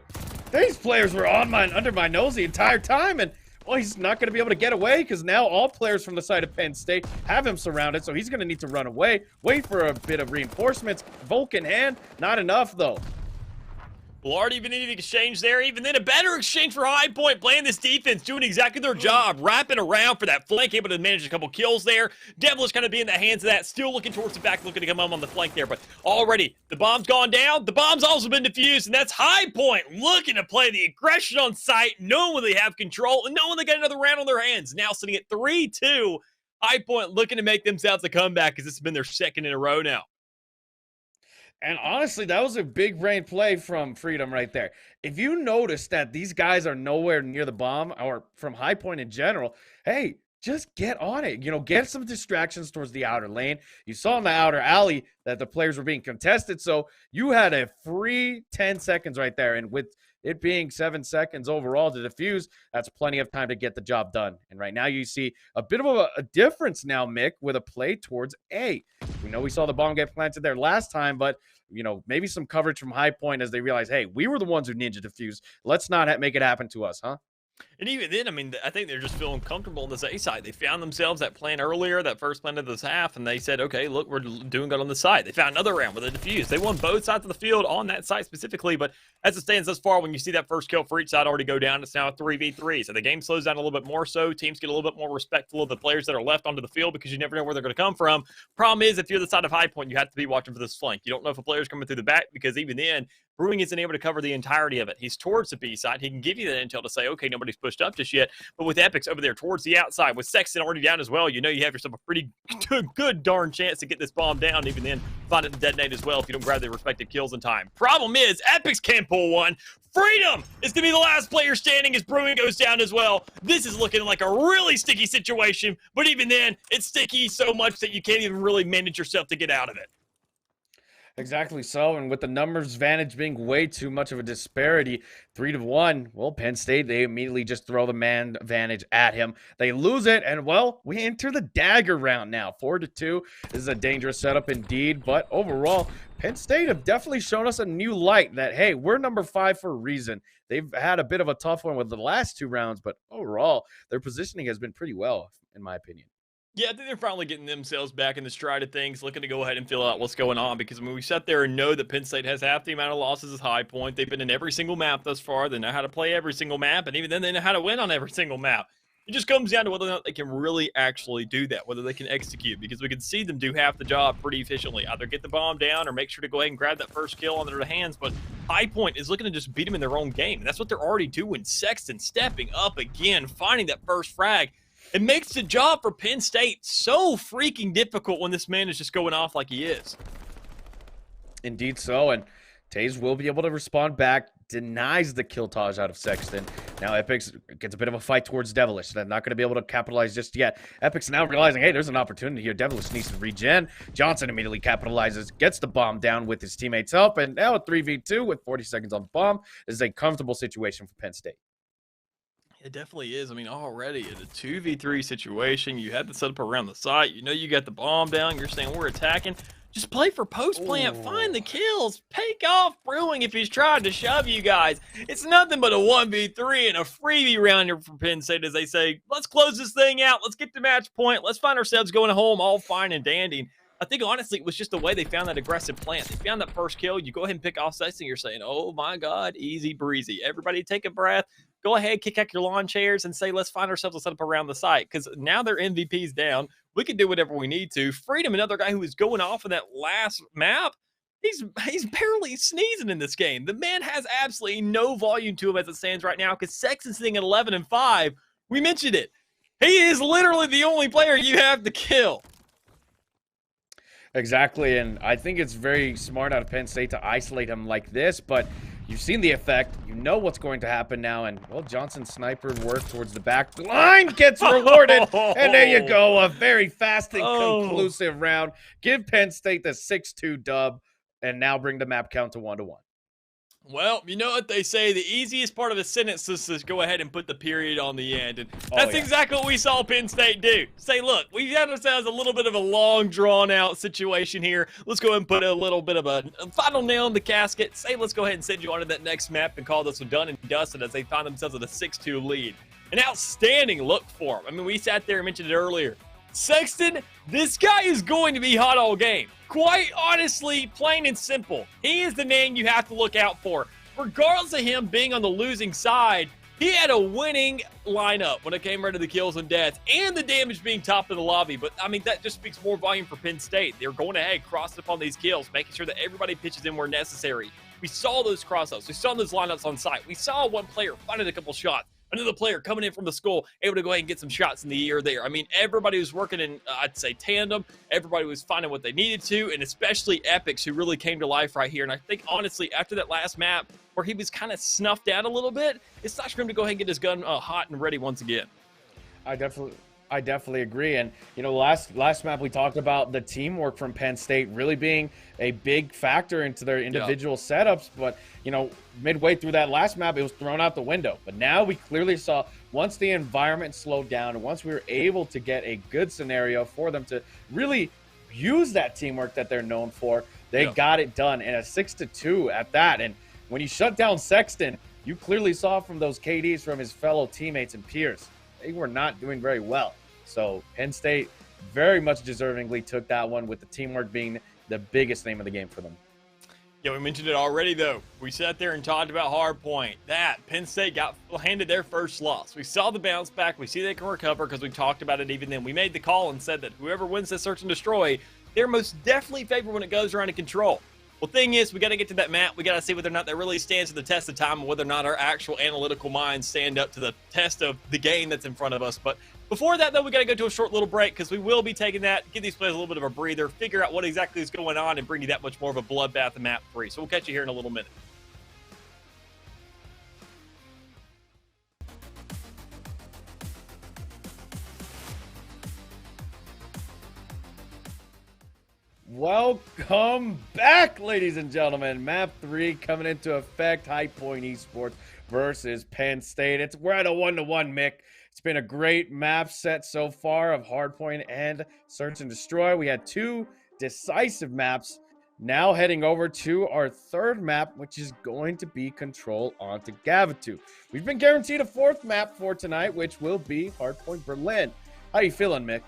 A: these players were under my nose the entire time, and well, he's not going to be able to get away because now all players from the side of Penn State have him surrounded, so he's going to need to run away, wait for a bit of reinforcements. Volk in hand, not enough though.
B: Blard even needed an exchange there. Even then, a better exchange for High Point, playing this defense, doing exactly their job, wrapping around for that flank, able to manage a couple kills there. Devilish kind of being in the hands of that, still looking towards the back, looking to come home on the flank there. But already, the bomb's gone down. The bomb's also been defused, and that's High Point looking to play the aggression on site, knowing when they have control, and knowing they got another round on their hands. Now sitting at 3-2. High Point looking to make themselves a comeback, because this has been their second in a row now.
A: And honestly, that was a big brain play from Freedom right there. If you notice that these guys are nowhere near the bomb, or from High Point in general, hey, just get on it. Get some distractions towards the outer lane. You saw in the outer alley that the players were being contested, so you had a free 10 seconds right there. And with it being 7 seconds overall to defuse, that's plenty of time to get the job done. And right now you see a bit of a difference now, Mick, with a play towards A. We know we saw the bomb get planted there last time, but maybe some coverage from High Point as they realize, hey, we were the ones who ninja defused. Let's not make it happen to us, huh?
B: And even then, I mean, I think they're just feeling comfortable on this A side. They found themselves that plan earlier, that first plan of this half, and they said, okay, look, we're doing good on the side. They found another round with a defuse. They won both sides of the field on that side specifically, but as it stands thus far, when you see that first kill for each side already go down, it's now a 3v3. So the game slows down a little bit more so. Teams get a little bit more respectful of the players that are left onto the field because you never know where they're going to come from. Problem is, if you're the side of High Point, you have to be watching for this flank. You don't know if a player's coming through the back because even then, Brewing isn't able to cover the entirety of it. He's towards the B side. He can give you that intel to say, okay, nobody's pushed up just yet. But with Epics over there towards the outside, with Sexton already down as well, you have yourself a pretty good darn chance to get this bomb down. Even then, find it and detonate as well if you don't grab the respective kills in time. Problem is, Epics can't pull one. Freedom is going to be the last player standing as Brewing goes down as well. This is looking like a really sticky situation, but even then, it's sticky so much that you can't even really manage yourself to get out of it.
A: Exactly so, and with the numbers advantage being way too much of a disparity, 3-1, well, Penn State, they immediately just throw the man advantage at him. They lose it, and well, we enter the dagger round now. 4-2. This is a dangerous setup indeed, but overall, Penn State have definitely shown us a new light that, hey, we're number 5 for a reason. They've had a bit of a tough one with the last 2 rounds, but overall, their positioning has been pretty well, in my opinion.
B: Yeah, I think they're finally getting themselves back in the stride of things, looking to go ahead and fill out what's going on. Because when we sat there and know that Penn State has half the amount of losses as High Point, they've been in every single map thus far. They know how to play every single map, and even then, they know how to win on every single map. It just comes down to whether or not they can really actually do that, whether they can execute. Because we can see them do half the job pretty efficiently, either get the bomb down or make sure to go ahead and grab that first kill on their hands. But High Point is looking to just beat them in their own game, and that's what they're already doing. Sexton stepping up again, finding that first frag. It makes the job for Penn State so freaking difficult when this man is just going off like he is.
A: Indeed so, and Taze will be able to respond back, denies the kill Taj out of Sexton. Now Epix gets a bit of a fight towards Devilish. They're not going to be able to capitalize just yet. Epix now realizing, hey, there's an opportunity here. Devilish needs to regen. Johnson immediately capitalizes, gets the bomb down with his teammates' help, and now a 3v2 with 40 seconds on the bomb. This is a comfortable situation for Penn State.
B: It definitely is. I mean, already in a 2v3 situation, you had to set up around the site. You know you got the bomb down. You're saying we're attacking. Just play for post-plant. Find the kills. Take off Brewing if he's trying to shove you guys. It's nothing but a 1v3 and a freebie round here for Penn State, as they say. Let's close this thing out. Let's get to match point. Let's find ourselves going home all fine and dandy. I think, honestly, it was just the way they found that aggressive plant. They found that first kill. You go ahead and pick off Sexton. You're saying, oh, my God, easy breezy. Everybody take a breath. Go ahead, kick out your lawn chairs and say, let's find ourselves a setup around the site. Because now their MVP's down. We can do whatever we need to. Freedom, another guy who was going off in that last map, he's barely sneezing in this game. The man has absolutely no volume to him as it stands right now because Sexton's sitting at 11-5. We mentioned it. He is literally the only player you have to kill.
A: Exactly, and I think it's very smart out of Penn State to isolate him like this, but you've seen the effect. You know what's going to happen now, and, well, Johnson's sniper work towards the back line gets rewarded, and there you go, a very fast and conclusive round. Give Penn State the 6-2 dub, and now bring the map count to 1-1.
B: Well, you know what they say, the easiest part of a sentence is to go ahead and put the period on the end, and that's exactly what we saw Penn State do. Say, look, we've had ourselves a little bit of a long, drawn-out situation here. Let's go ahead and put a little bit of a final nail in the casket. Say, let's go ahead and send you on to that next map and call this one done and dusted as they find themselves with a 6-2 lead. An outstanding look for them. I mean, we sat there and mentioned it earlier. Sexton, this guy is going to be hot all game. Quite honestly, plain and simple, he is the name you have to look out for. Regardless of him being on the losing side, he had a winning lineup when it came right to the kills and deaths and the damage being top of the lobby. But, I mean, that just speaks more volume for Penn State. They're going ahead, crossing upon these kills, making sure that everybody pitches in where necessary. We saw those cross-ups. We saw those lineups on site. We saw one player finding a couple shots. Another player coming in from the skull, able to go ahead and get some shots in the air there. I mean, everybody was working in, I'd say, tandem. Everybody was finding what they needed to, and especially Epics, who really came to life right here. And I think, honestly, after that last map, where he was kind of snuffed out a little bit, it's time for him to go ahead and get his gun hot and ready once again.
A: I definitely agree. And, you know, last map we talked about the teamwork from Penn State really being a big factor into their individual setups. But, you know, midway through that last map, it was thrown out the window. But now we clearly saw once the environment slowed down and once we were able to get a good scenario for them to really use that teamwork that they're known for, they got it done. And a 6-2 at that. And when you shut down Sexton, you clearly saw from those KDs from his fellow teammates and peers, they were not doing very well. So Penn State very much deservingly took that one, with the teamwork being the biggest name of the game for them.
B: Yeah, we mentioned it already, though. We sat there and talked about hardpoint. Penn State got handed their first loss. We saw the bounce back. We see they can recover because we talked about it even then. We made the call and said that whoever wins this search and destroy, they're most definitely favored when it goes around to control. Well, thing is, we got to get to that map. We got to see whether or not that really stands to the test of time and whether or not our actual analytical minds stand up to the test of the game that's in front of us. But Before that, though, we got to go to a short little break because we will be taking that, give these players a little bit of a breather, figure out what exactly is going on, and bring you that much more of a bloodbath in map 3. So we'll catch you here in a little minute.
A: Welcome back, ladies and gentlemen. Map 3 coming into effect. High Point Esports versus Penn State. We're at a 1-to-1, Mick. It's been a great map set so far of Hardpoint and Search and Destroy. We had 2 decisive maps. Now heading over to our 3rd map, which is going to be Control onto Gavitu. We've been guaranteed a 4th map for tonight, which will be Hardpoint Berlin. How you feeling, Mick?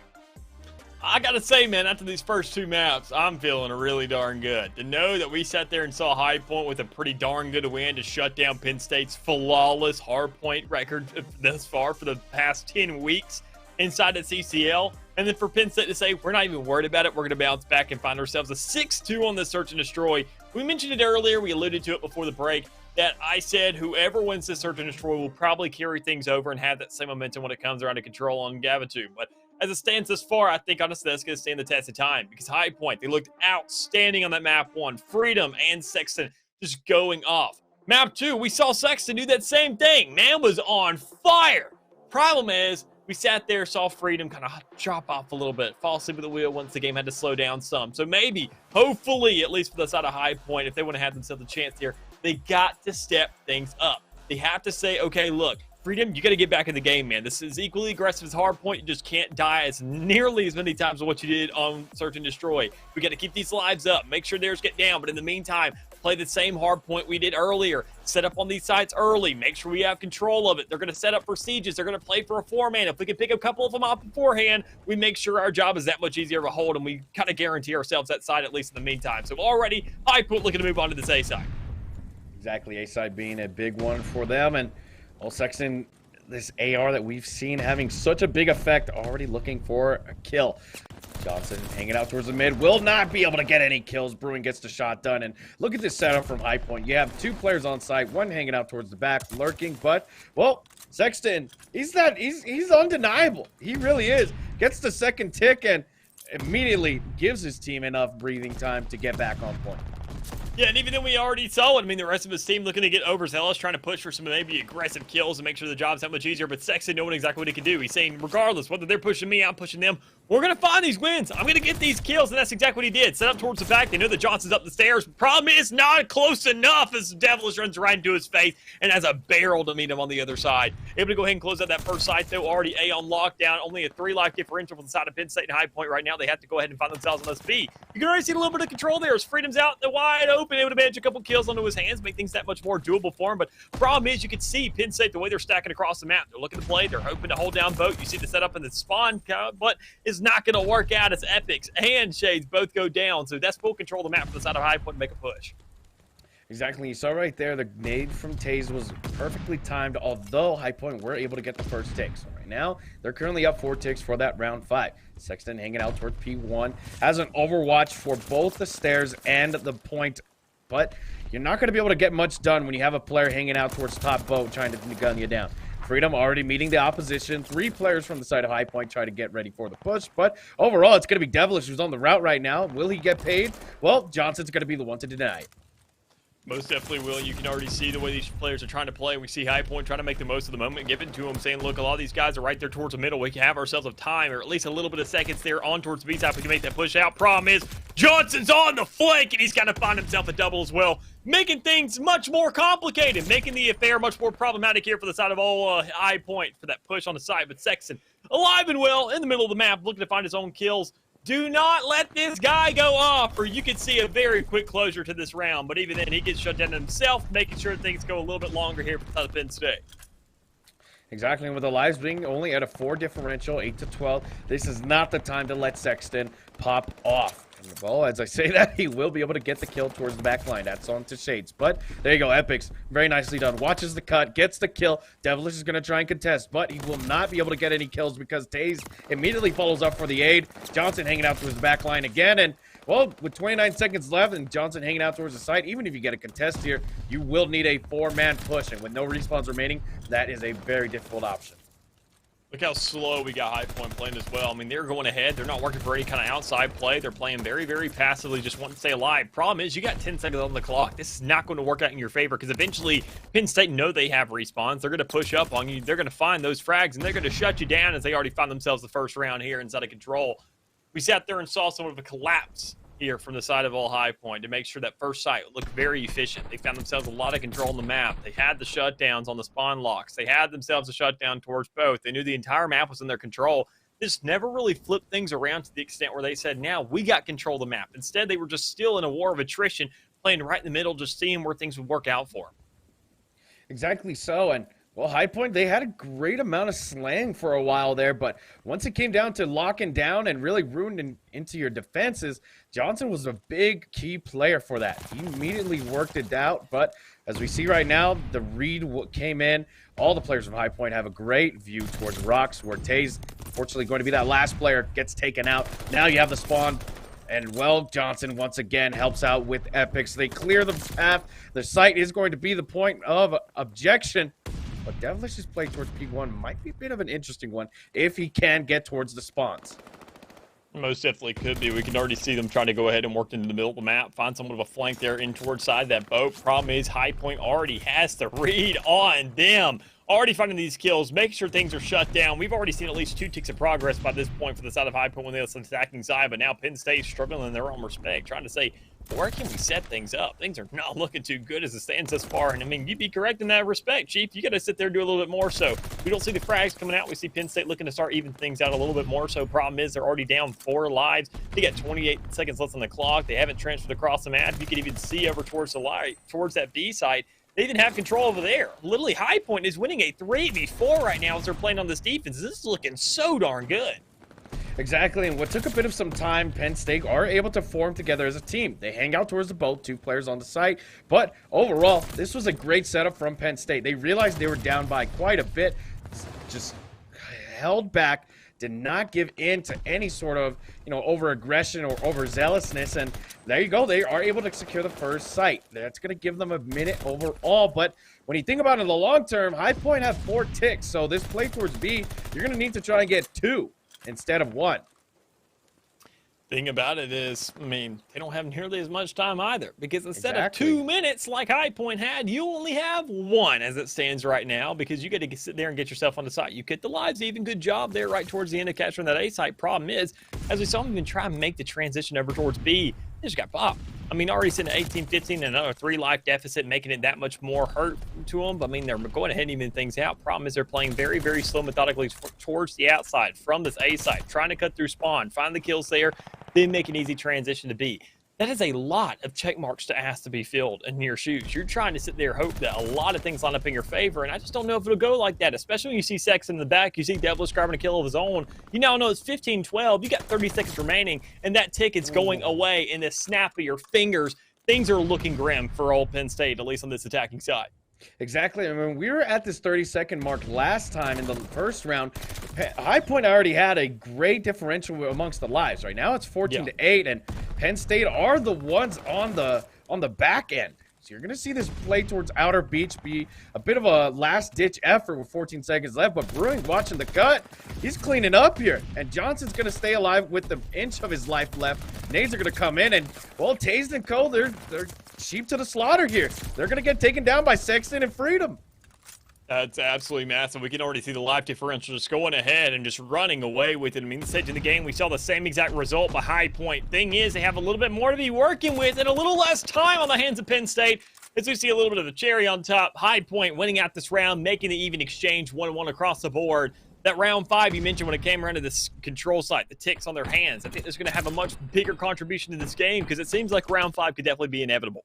B: I gotta say, man, after these first 2 maps, I'm feeling really darn good. To know that we sat there and saw High Point with a pretty darn good win to shut down Penn State's flawless hardpoint record thus far for the past 10 weeks inside the CCL. And then for Penn State to say, we're not even worried about it, we're gonna bounce back and find ourselves a 6-2 on the Search and Destroy. We mentioned it earlier, we alluded to it before the break, that I said whoever wins this Search and Destroy will probably carry things over and have that same momentum when it comes around to Control on Gavitu. But as it stands this far, I think honestly that's going to stand the test of time because High Point, they looked outstanding on that map 1. Freedom and Sexton just going off. Map 2, we saw Sexton do that same thing. Man was on fire. Problem is, we sat there, saw Freedom kind of drop off a little bit, fall asleep at the wheel once the game had to slow down some. So maybe, hopefully, at least for the side of High Point, if they want to have themselves a chance here, they got to step things up. They have to say, okay, look, Freedom, you got to get back in the game, man. This is equally aggressive as Hardpoint. You just can't die as nearly as many times as what you did on Search and Destroy. We got to keep these lives up. Make sure theirs get down. But in the meantime, play the same Hardpoint we did earlier. Set up on these sites early. Make sure we have control of it. They're going to set up for sieges. They're going to play for a 4-man. If we can pick a couple of them up beforehand, we make sure our job is that much easier to hold, and we kind of guarantee ourselves that side at least in the meantime. So already, High Point looking to move on to this A side.
A: Exactly, A side being a big one for them. And well, Sexton, this AR that we've seen having such a big effect, already looking for a kill. Johnson hanging out towards the mid, will not be able to get any kills. Bruin gets the shot done, and look at this setup from High Point. You have 2 players on site, one hanging out towards the back, lurking, but, well, Sexton, he's undeniable. He really is. Gets the 2nd tick and immediately gives his team enough breathing time to get back on point.
B: Yeah, and even then we already saw it. I mean, the rest of his team looking to get overzealous, trying to push for some maybe aggressive kills and make sure the job's that much easier. But Sexton knowing exactly what he can do. He's saying, regardless, whether they're pushing me, I'm pushing them, we're going to find these wins. I'm going to get these kills, and that's exactly what he did. Set up towards the back. They know that Johnson's up the stairs. Problem is, not close enough as Devilish runs right into his face and has a barrel to meet him on the other side. Able to go ahead and close out that first site, though. Already A on lockdown. Only a 3-life differential from the side of Penn State and High Point right now. They have to go ahead and find themselves on this B. You can already see a little bit of control there as Freedom's out in the wide open. Able to manage a couple kills onto his hands, make things that much more doable for him. But problem is, you can see Penn State, the way they're stacking across the map. They're looking to play. They're hoping to hold down boat. You see the setup in the spawn, but it's not going to work out as Epics and Shades both go down. So that's full control of the map for the side of High Point to make a push.
A: Exactly. You saw right there, the nade from Taze was perfectly timed, although High Point were able to get the first tick. So right now, they're currently up 4 ticks for that round 5. Sexton hanging out towards P1. Has an overwatch for both the stairs and the point, but you're not going to be able to get much done when you have a player hanging out towards top boat trying to gun you down. Freedom already meeting the opposition. 3 players from the side of High Point try to get ready for the push, but overall, it's going to be Devilish who's on the route right now. Will he get paid? Well, Johnson's going to be the one to deny it.
B: Most definitely will. You can already see the way these players are trying to play. We see High Point trying to make the most of the moment, give it to them, saying, look, a lot of these guys are right there towards the middle. We can have ourselves a time, or at least a little bit of seconds there on towards the B-side. We can make that push out. Problem is, Johnson's on the flank, and he's got to find himself a double as well, making things much more complicated, making the affair much more problematic here for the side of High Point for that push on the side. But Sexton, alive and well, in the middle of the map, looking to find his own kills. Do not let this guy go off, or you can see a very quick closure to this round. But even then, he gets shut down himself, making sure things go a little bit longer here for the Penn State.
A: Exactly, and with the lives being only at a 4 differential, 8-12, this is not the time to let Sexton pop off. Well, as I say that, he will be able to get the kill towards the back line. That's on to Shades. But there you go, Epics. Very nicely done. Watches the cut, gets the kill. Devilish is going to try and contest, but he will not be able to get any kills because Taze immediately follows up for the aid. Johnson hanging out towards the back line again. And, well, with 29 seconds left and Johnson hanging out towards the side, even if you get a contest here, you will need a 4-man push. And with no respawns remaining, that is a very difficult option.
B: Look how slow we got High Point playing as well. I mean, they're going ahead. They're not working for any kind of outside play. They're playing very, very passively, just wanting to stay alive. Problem is, you got 10 seconds on the clock. This is not going to work out in your favor because eventually Penn State know they have respawns. They're going to push up on you. They're going to find those frags, and they're going to shut you down as they already found themselves the first round here inside of control. We sat there and saw somewhat of a collapse here from the side of all High Point to make sure that first site looked very efficient. They found themselves a lot of control on the map. They had the shutdowns on the spawn locks. They had themselves a shutdown towards both. They knew the entire map was in their control. Just never really flipped things around to the extent where they said, now we got control of the map. Instead, they were just still in a war of attrition, playing right in the middle, just seeing where things would work out for them.
A: Exactly so. And well, High Point, they had a great amount of slang for a while there, but once it came down to locking down and really ruining into your defenses, Johnson was a big key player for that. He immediately worked it out, but as we see right now, the read came in. All the players from High Point have a great view towards rocks, where Taze, unfortunately, going to be that last player, gets taken out. Now you have the spawn. And, well, Johnson once again helps out with Epic. So they clear the path. The site is going to be the point of objection. But Devilish's play towards P1 might be a bit of an interesting one if he can get towards the spawns.
B: Most definitely could be. We can already see them trying to go ahead and work into the middle of the map, find somewhat of a flank there in towards side of that boat. Problem is, High Point already has the read on them. Already finding these kills, making sure things are shut down. We've already seen at least 2 ticks of progress by this point for the side of High Point when they was attacking side, but now Penn State struggling in their own respect, trying to say, where can we set things up? Things are not looking too good as it stands thus far. And I mean, you'd be correct in that respect, Chief. You got to sit there and do a little bit more. So we don't see the frags coming out. We see Penn State looking to start even things out a little bit more. So problem is, they're already down 4 lives. They got 28 seconds left on the clock. They haven't transferred across the map. You can even see over towards the light, towards that B site. They even have control over there. Literally, High Point is winning a 3v4 right now as they're playing on this defense. This is looking so darn good.
A: Exactly, and what took a bit of some time, Penn State are able to form together as a team. They hang out towards the boat, 2 players on the site, but overall, this was a great setup from Penn State. They realized they were down by quite a bit, just held back, did not give in to any sort of, over-aggression or overzealousness, and there you go. They are able to secure the first site. That's going to give them a minute overall, but when you think about it in the long term, High Point have 4 ticks, so this play towards B, you're going to need to try and get 2 instead of 1.
B: Thing about it is, I mean, they don't have nearly as much time either, because instead of
A: Exactly.
B: 2 minutes like High Point had, you only have 1 as it stands right now, because you got to sit there and get yourself on the site. You get the lives even. Good job there right towards the end of capturing that A site. Problem is, as we saw them even try and make the transition over towards B, they just got popped. I mean, already sitting at 18-15 and another 3 life deficit, making it that much more hurt to them. But I mean, they're going ahead and even things out. Problem is, they're playing very, very slow, methodically towards the outside from this A site, trying to cut through spawn, find the kills there, then make an easy transition to B. That is a lot of check marks to ask to be filled in your shoes. You're trying to sit there, hope that a lot of things line up in your favor, and I just don't know if it'll go like that, especially when you see Sex in the back, you see Devilish grabbing a kill of his own. You now know it's 15-12, you got 30 seconds remaining, and that tick is going away in the snap of your fingers. Things are looking grim for old Penn State, at least on this attacking side.
A: Exactly. I mean, we were at this 30-second mark last time in the first round. High Point already had a great differential amongst the lives. Right now it's 14-8, and Penn State are the ones on the back end. So you're going to see this play towards Outer Beach be a bit of a last-ditch effort with 14 seconds left. But Brewing watching the cut. He's cleaning up here. And Johnson's going to stay alive with the inch of his life left. Nades are going to come in. And, well, Taze and Co., they're sheep to the slaughter here. They're going to get taken down by Sexton and Freedom.
B: That's absolutely massive. We can already see the life differential just going ahead and just running away with it. I mean, this stage in the game, we saw the same exact result by High Point. Thing is, they have a little bit more to be working with and a little less time on the hands of Penn State. As we see a little bit of the cherry on top, High Point winning out this round, making the even exchange 1-1 across the board. That round 5 you mentioned when it came around to this control site, the ticks on their hands, I think it's going to have a much bigger contribution to this game because it seems like round 5 could definitely be inevitable.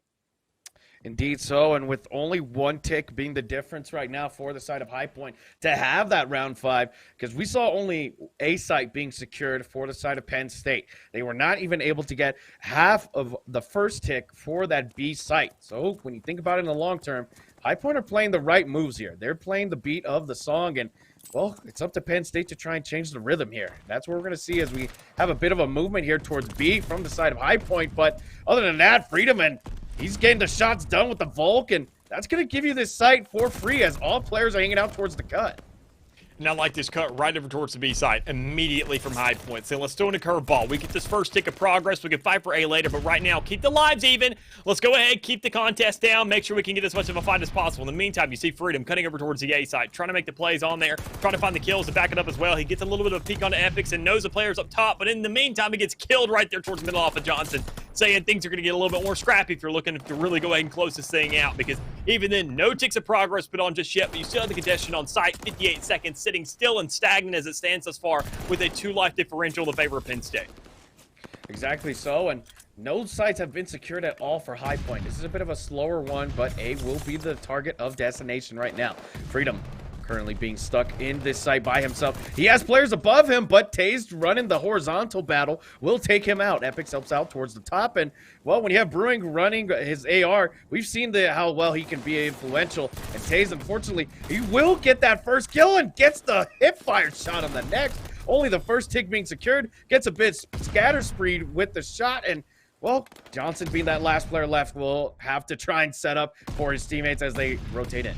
A: Indeed so, and with only 1 tick being the difference right now for the side of High Point, to have that round 5, because we saw only a site being secured for the side of Penn State. They were not even able to get half of the first tick for that B site. So when you think about it in the long term, High Point are playing the right moves here. They're playing the beat of the song, and well, it's up to Penn State to try and change the rhythm here. That's what we're going to see as we have a bit of a movement here towards B from the side of High Point. But other than that, Freedom, and he's getting the shots done with the Volk, and that's going to give you this site for free as all players are hanging out towards the cut.
B: And I like this cut right over towards the B side immediately from high point. So let's throw in a curveball. We get this first tick of progress. We can fight for A later, but right now, keep the lives even. Let's go ahead, keep the contest down, make sure we can get as much of a fight as possible. In the meantime, you see Freedom cutting over towards the A side, trying to make the plays on there, trying to find the kills to back it up as well. He gets a little bit of a peek onto Epics and knows the player's up top, but in the meantime, he gets killed right there towards the middle off of Johnson, saying things are going to get a little bit more scrappy if you're looking to really go ahead and close this thing out, because even then, no ticks of progress put on just yet, but you still have the contestant on site, 58 seconds, sitting still and stagnant as it stands thus far with a 2-life differential in favor of Penn State.
A: Exactly so, and no sites have been secured at all for High Point. This is a bit of a slower one, but A will be the target of destination right now. Freedom currently being stuck in this site by himself. He has players above him, but Taze running the horizontal battle will take him out. Epics helps out towards the top, and well, when you have Brewing running his AR, we've seen how well he can be influential. And Taze, unfortunately, he will get that first kill and gets the hip-fire shot on the next. Only the first tick being secured, gets a bit scatter spreed with the shot, and well, Johnson being that last player left will have to try and set up for his teammates as they rotate in.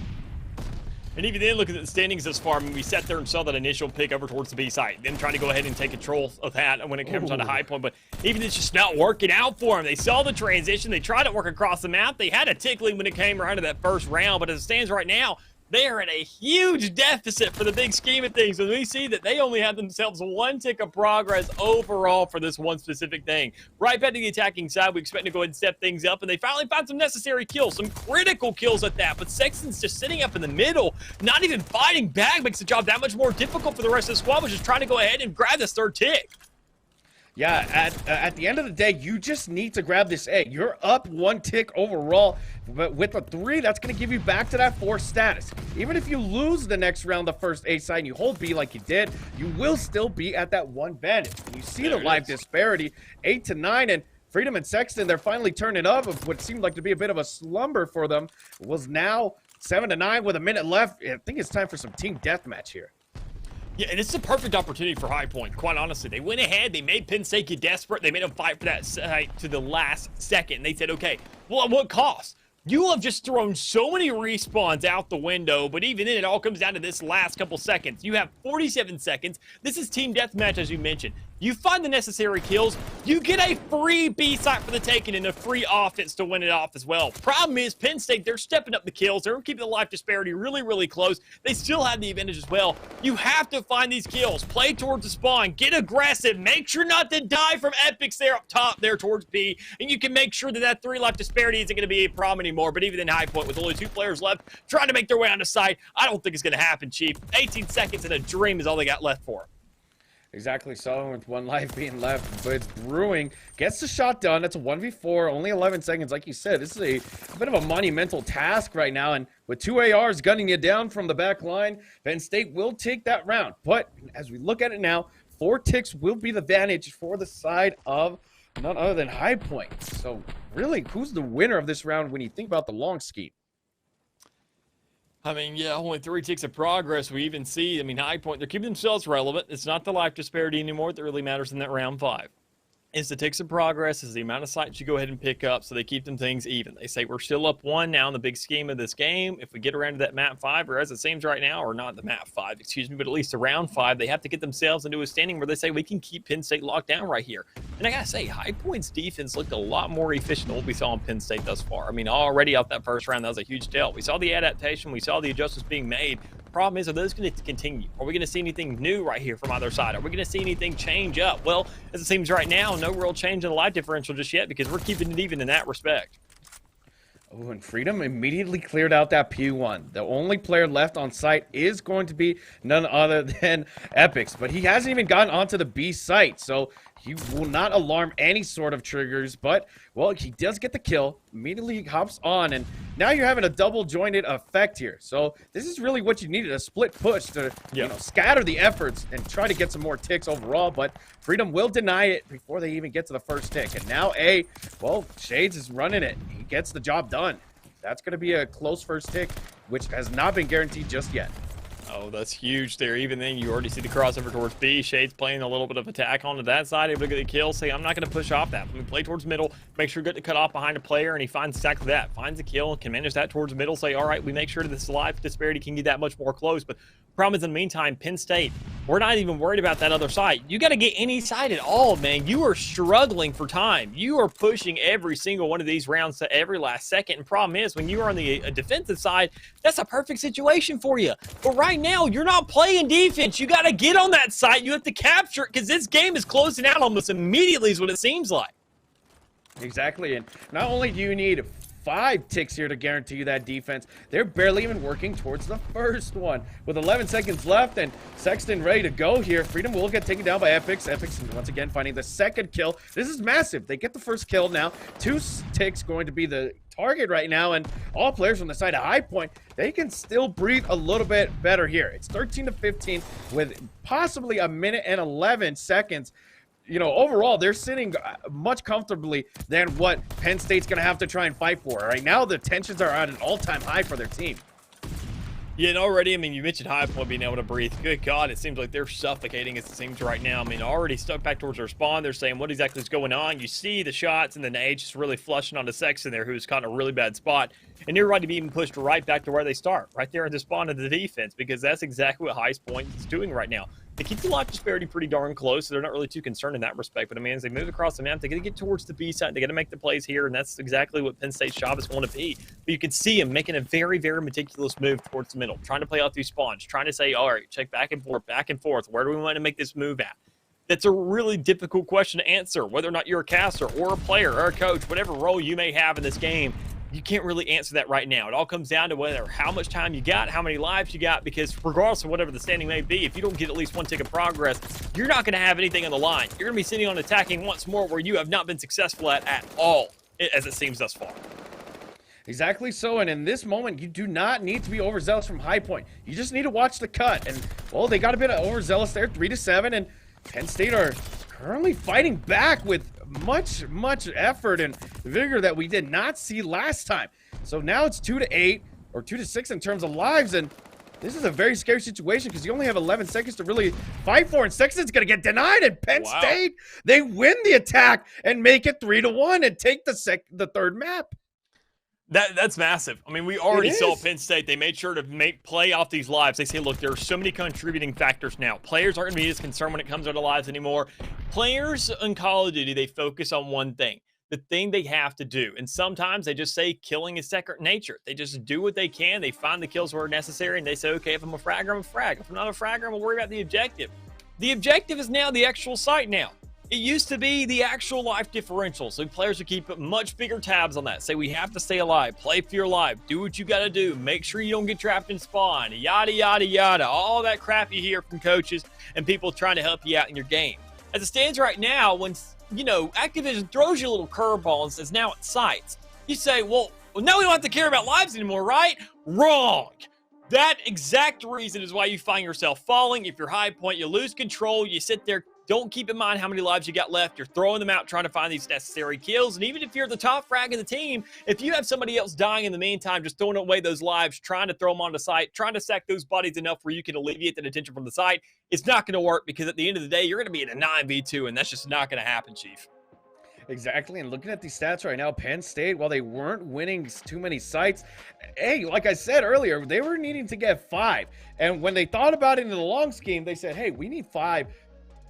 B: And even then, looking at the standings thus far, I mean, we sat there and saw that initial pick over towards the B side, then trying to go ahead and take control of that when it comes on to High Point. But even it's just not working out for them. They saw the transition. They tried to work across the map. They had a tickling when it came around to that first round. But as it stands right now, they are in a huge deficit for the big scheme of things. And we see that they only have themselves 1 tick of progress overall for this one specific thing. Right back to the attacking side, we expect to go ahead and step things up. And they finally found some necessary kills, some critical kills at that. But Sexton's just sitting up in the middle, not even fighting back, makes the job that much more difficult for the rest of the squad, which is trying to go ahead and grab this 3rd tick.
A: Yeah, at the end of the day, you just need to grab this A. You're up 1 tick overall, but with a 3, that's going to give you back to that 4 status. Even if you lose the next round, the first A side, and you hold B like you did, you will still be at that 1 vantage. And you see the life disparity, 8 to 9, and Freedom and Sexton, they're finally turning up of what seemed like to be a bit of a slumber for them. It was now 7 to 9 with a minute left. I think it's time for some team deathmatch here.
B: Yeah, and it's a perfect opportunity for High Point, quite honestly. They went ahead, they made Penn State get desperate, they made them fight for that site to the last second. They said, okay, well, at what cost? You have just thrown so many respawns out the window, but even then, it all comes down to this last couple seconds. You have 47 seconds. This is team deathmatch, as you mentioned. You find the necessary kills, you get a free B site for the taking and a free offense to win it off as well. Problem is, Penn State, they're stepping up the kills. They're keeping the life disparity really, really close. They still have the advantage as well. You have to find these kills. Play towards the spawn. Get aggressive. Make sure not to die from Epics there up top there towards B. And you can make sure that that 3 life disparity isn't going to be a problem anymore. But even in High Point, with only 2 players left, trying to make their way onto site, I don't think it's going to happen, Chief. 18 seconds and a dream is all they got left for them.
A: Exactly so, with 1 life being left, but it's Brewing gets the shot done. That's a 1v4, only 11 seconds. Like you said, this is a bit of a monumental task right now, and with 2 ARs gunning you down from the back line, Penn State will take that round. But as we look at it now, 4 ticks will be the advantage for the side of none other than High Point. So really, who's the winner of this round when you think about the long scheme?
B: I mean, yeah, only 3 ticks of progress. We even see, I mean, High Point, they're keeping themselves relevant. It's not the life disparity anymore that really matters in that round 5. It's the ticks of progress, is the amount of sites you go ahead and pick up, so they keep them things even. They say we're still up 1 now in the big scheme of this game. If we get around to that map 5, or as it seems right now, or not the map 5, excuse me, but at least around 5, they have to get themselves into a standing where they say we can keep Penn State locked down right here. And I gotta say, High Point's defense looked a lot more efficient than what we saw in Penn State thus far. I mean, already out that first round, that was a huge tell. We saw the adaptation, we saw the adjustments being made. Problem is, are those going to continue? Are we going to see anything new right here from either side? Are we going to see anything change up? Well, as it seems right now, no real change in the life differential just yet, because we're keeping it even in that respect.
A: Oh, and Freedom immediately cleared out that P1. The only player left on site is going to be none other than Epics, but he hasn't even gotten onto the B site, so he will not alarm any sort of triggers, but, well, he does get the kill, immediately hops on, and now you're having a double jointed effect here. So this is really what you needed, a split push to scatter the efforts and try to get some more ticks overall, but Freedom will deny it before they even get to the first tick. And now well, Shades is running it. He gets the job done. That's going to be a close first tick, which has not been guaranteed just yet.
B: Oh, that's huge there. Even then, you already see the crossover towards B. Shade's playing a little bit of attack onto that side, able to get a kill. Say, I'm not going to push off that. Let me play towards middle, make sure to get the cut off behind a player, and he finds exactly that. Finds a kill, can manage that towards middle. Say, all right, we make sure that this life disparity can get that much more close. But problem is, in the meantime, Penn State, we're not even worried about that other side. You got to get any side at all, man. You are struggling for time. You are pushing every single one of these rounds to every last second. And problem is, when you are on the defensive side, that's a perfect situation for you. But right now, you're not playing defense. You got to get on that site. You have to capture it because this game is closing out almost immediately is what it seems like.
A: Exactly. And not only do you need 5 ticks here to guarantee you that defense, they're barely even working towards the first one. With 11 seconds left and Sexton ready to go here, Freedom will get taken down by Epix. Epix once again finding the second kill. This is massive. They get the first kill now. 2 ticks going to be the target right now, and all players on the side of High Point, they can still breathe a little bit better here. It's 13-15 with possibly a minute and 11 seconds. You know, overall, they're sitting much comfortably than what Penn State's going to have to try and fight for. Right now, the tensions are at an all-time high for their team.
B: Yeah, and already, I mean, you mentioned High Point being able to breathe. Good God, it seems like they're suffocating as it seems right now. I mean, already stuck back towards their spawn. They're saying, what exactly is going on? You see the shots, and then the H is really flushing onto Sexton there, who's caught in a really bad spot. And they're ready to be even pushed right back to where they start, right there in the spawn of the defense, because that's exactly what High Point is doing right now. They keep the life disparity pretty darn close, so they're not really too concerned in that respect. But I mean, as they move across the map, they got to get towards the B side. They got to make the plays here, and that's exactly what Penn State's job is going to be. But you can see him making a very, very meticulous move towards the middle, trying to play out these spawns, trying to say, all right, check back and forth, back and forth. Where do we want to make this move at? That's a really difficult question to answer, whether or not you're a caster or a player or a coach, whatever role you may have in this game. You can't really answer that right now. It all comes down to whether how much time you got, how many lives you got, because regardless of whatever the standing may be, if you don't get at least 1 tick of progress, you're not going to have anything on the line. You're going to be sitting on attacking once more where you have not been successful at all, as it seems thus far.
A: Exactly so, and in this moment, you do not need to be overzealous from High Point. You just need to watch the cut, and, well, they got a bit of overzealous there, 3-7, and Penn State are currently fighting back with much effort and vigor that we did not see last time. So now it's 2-8 or 2-6 in terms of lives, and this is a very scary situation because you only have 11 seconds to really fight for, and Sexton's going to get denied, and Penn State, they win the attack and make it 3-1 and take the third map.
B: That's massive. I mean, we already saw Penn State. They made sure to play off these lives. They say, look, there are so many contributing factors now. Players aren't going to be as concerned when it comes to their lives anymore. Players in Call of Duty, they focus on one thing, the thing they have to do. And sometimes they just say killing is second nature. They just do what they can. They find the kills where necessary, and they say, okay, if I'm a fragger, I'm a frag. If I'm not a fragger, I'm going to worry about the objective. The objective is now the actual site now. It used to be the actual life differential, so players would keep much bigger tabs on that. Say, we have to stay alive, play for your life, do what you got to do, make sure you don't get trapped in spawn, yada, yada, yada. All that crap you hear from coaches and people trying to help you out in your game. As it stands right now, when, you know, Activision throws you a little curveball and says, now it's sites, you say, well, now we don't have to care about lives anymore, right? Wrong. That exact reason is why you find yourself falling. If you're High Point, you lose control, you sit there. Don't keep in mind how many lives you got left. You're throwing them out, trying to find these necessary kills. And even if you're the top frag of the team, if you have somebody else dying in the meantime, just throwing away those lives, trying to throw them on the site, trying to sack those bodies enough where you can alleviate the attention from the site, it's not going to work because at the end of the day, you're going to be in a 9v2, and that's just not going to happen, Chief.
A: Exactly, and looking at these stats right now, Penn State, while they weren't winning too many sites, hey, like I said earlier, they were needing to get 5. And when they thought about it in the long scheme, they said, hey, we need 5.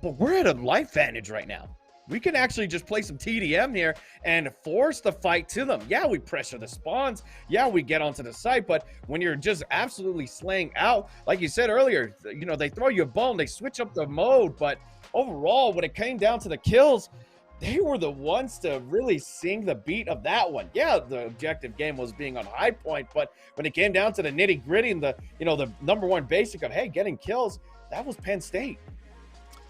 A: But we're at a life vantage right now. We can actually just play some TDM here and force the fight to them. Yeah, we pressure the spawns. Yeah, we get onto the site. But when you're just absolutely slaying out, like you said earlier, you know, they throw you a bone, they switch up the mode. But overall, when it came down to the kills, they were the ones to really sing the beat of that one. Yeah, the objective game was being on High Point. But when it came down to the nitty gritty and the, you know, the number one basic of, hey, getting kills, that was Penn State.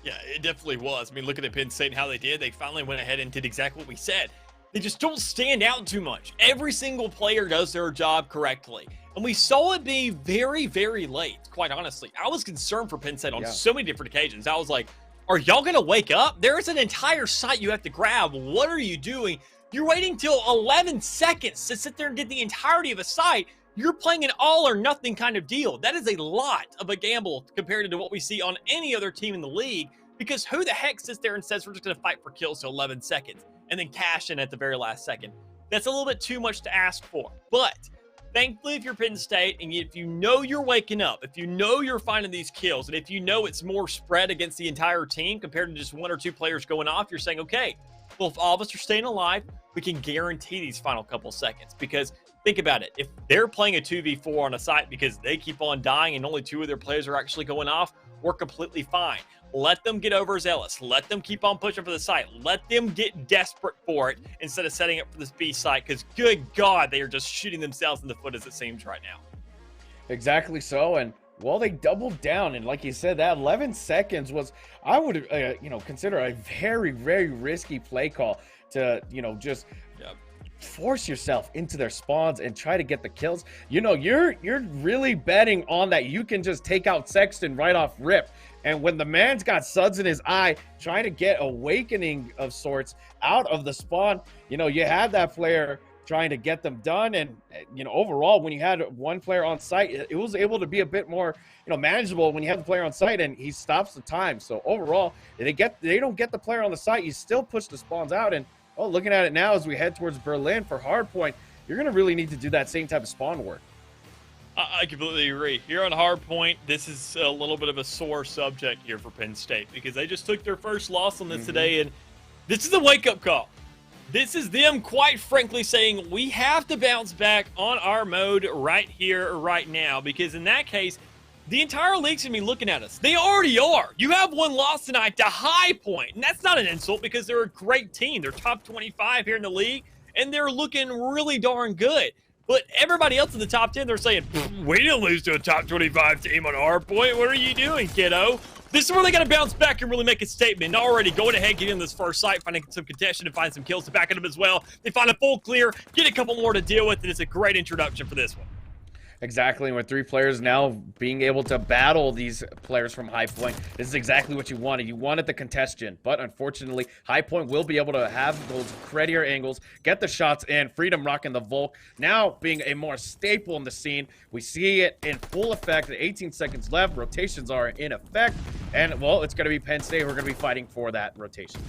B: Yeah, it definitely was. I mean, looking at Penn State and how they did, they finally went ahead and did exactly what we said. They just don't stand out too much. Every single player does their job correctly. And we saw it be very, very late, quite honestly. I was concerned for Penn State on so many different occasions. I was like, are y'all going to wake up? There is an entire site you have to grab. What are you doing? You're waiting till 11 seconds to sit there and get the entirety of a site. you're playing an all or nothing kind of deal. That is a lot of a gamble compared to what we see on any other team in the league, because who the heck sits there and says we're just going to fight for kills to 11 seconds and then cash in at the very last second? That's a little bit too much to ask for. But thankfully, if you're Penn State and if you know you're waking up, if you know you're finding these kills, and if you know it's more spread against the entire team compared to just one or two players going off, you're saying, okay, well, if all of us are staying alive, we can guarantee these final couple seconds. Because think about it. If they're playing a 2v4 on a site because they keep on dying and only two of their players are actually going off, we're completely fine. Let them get overzealous. Let them keep on pushing for the site. Let them get desperate for it instead of setting up for this B site, because good God, they are just shooting themselves in the foot as it seems right now.
A: Exactly so. And well, they doubled down, and like you said, that 11 seconds was, I would, consider a very, very risky play call to, just force yourself into their spawns and try to get the kills. You're really betting on that you can just take out Sexton right off rip. And when the man's got suds in his eye, trying to get awakening of sorts out of the spawn, you had that player trying to get them done. And, overall, when you had one player on site, it was able to be a bit more, manageable when you have the player on site and he stops the time. So overall, they don't get the player on the site, you still push the spawns out. And looking at it now as we head towards Berlin for Hardpoint, you're going to really need to do that same type of spawn work.
B: I completely agree. Here on Hardpoint, this is a little bit of a sore subject here for Penn State, because they just took their first loss on this today, and this is a wake-up call. This is them, quite frankly, saying we have to bounce back on our mode right here, right now, because in that case, the entire league's going to be looking at us. They already are. You have one loss tonight to High Point, and that's not an insult because they're a great team. They're top 25 here in the league, and they're looking really darn good. But everybody else in the top 10, they're saying, we didn't lose to a top 25 team on Hardpoint. What are you doing, kiddo? This is where they got to bounce back and really make a statement. Already going ahead, getting this first site, finding some contention and find some kills to back it up as well. They find a full clear, get a couple more to deal with, and it's a great introduction for this one.
A: Exactly, and with three players now being able to battle these players from High Point, this is exactly what you wanted. You wanted the contention, but unfortunately, High Point will be able to have those credier angles, get the shots in. Freedom rocking the Volk, now being a more staple in the scene. We see it in full effect. 18 seconds left, rotations are in effect, and well, it's going to be Penn State who are going to be fighting for that rotation.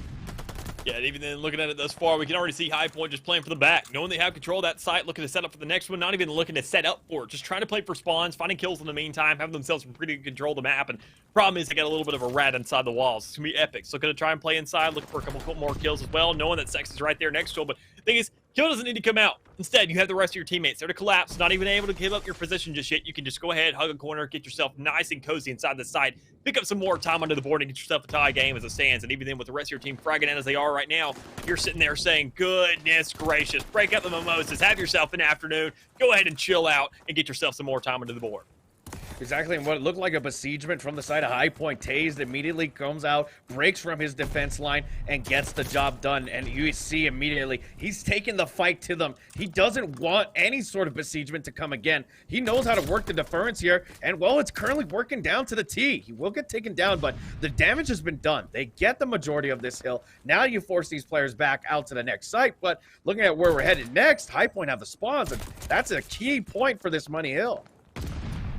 B: Yeah, and even then, looking at it thus far, we can already see High Point just playing for the back, knowing they have control of that site, looking to set up for the next one, not even looking to set up for it, just trying to play for spawns, finding kills in the meantime, having themselves some pretty good control of the map. And problem is, they got a little bit of a rat inside the walls. It's gonna be epic. So gonna try and play inside, look for a couple more kills as well, knowing that Sex is right there next to him. But the thing is, kill doesn't need to come out. Instead, you have the rest of your teammates there to collapse, not even able to give up your position just yet. You can just go ahead, hug a corner, get yourself nice and cozy inside the site, pick up some more time under the board, and get yourself a tie game as it stands. And even then, with the rest of your team fragging out as they are right now, you're sitting there saying, goodness gracious, break up the mimosas, have yourself an afternoon, go ahead and chill out, and get yourself some more time under the board.
A: Exactly, and what looked like a besiegement from the side of High Point, Tased immediately comes out, breaks from his defense line, and gets the job done. And you see immediately, he's taking the fight to them. He doesn't want any sort of besiegement to come again. He knows how to work the deference here, and well, it's currently working down to the T. He will get taken down, but the damage has been done. They get the majority of this hill. Now you force these players back out to the next site, but looking at where we're headed next, High Point have the spawns, and that's a key point for this Money Hill.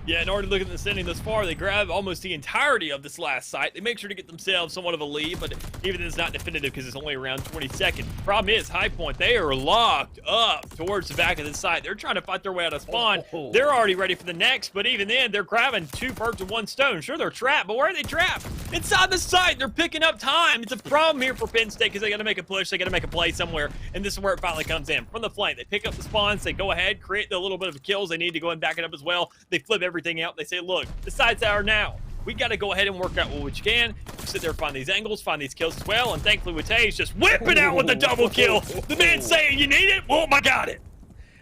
B: Yeah, in order to look at the standing thus far, they grab almost the entirety of this last site. They make sure to get themselves somewhat of a lead, but even it's not definitive because it's only around 20 seconds. Problem is, High Point, they are locked up towards the back of the site. They're trying to fight their way out of spawn. They're already ready for the next, but even then, they're grabbing two birds with one stone. Sure, they're trapped, but where are they trapped? Inside the site. They're picking up time. It's a problem here for Penn State because they got to make a push. They got to make a play somewhere, and this is where it finally comes in. From the flank, they pick up the spawns. They go ahead, create the little bit of kills they need to go and back it up as well. They flip everything out. They say, look, the site's ours now. We got to go ahead and work out what we can. Sit there, find these angles, find these kills as well. And thankfully, with Taze just whipping out with the double kill. The man saying, you need it? Well, I got it.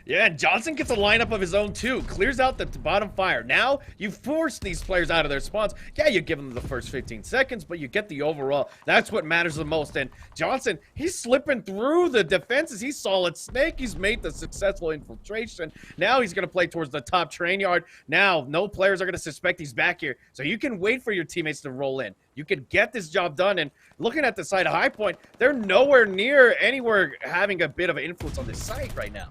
A: Yeah, and Johnson gets a lineup of his own too. Clears out the bottom fire. Now, you force these players out of their spawns. Yeah, you give them the first 15 seconds, but you get the overall. That's what matters the most. And Johnson, he's slipping through the defenses. He's solid snake. He's made the successful infiltration. Now he's going to play towards the top train yard. Now, no players are going to suspect he's back here. So you can wait for your teammates to roll in. You can get this job done. And looking at the side of High Point, they're nowhere near anywhere having a bit of influence on this site right now.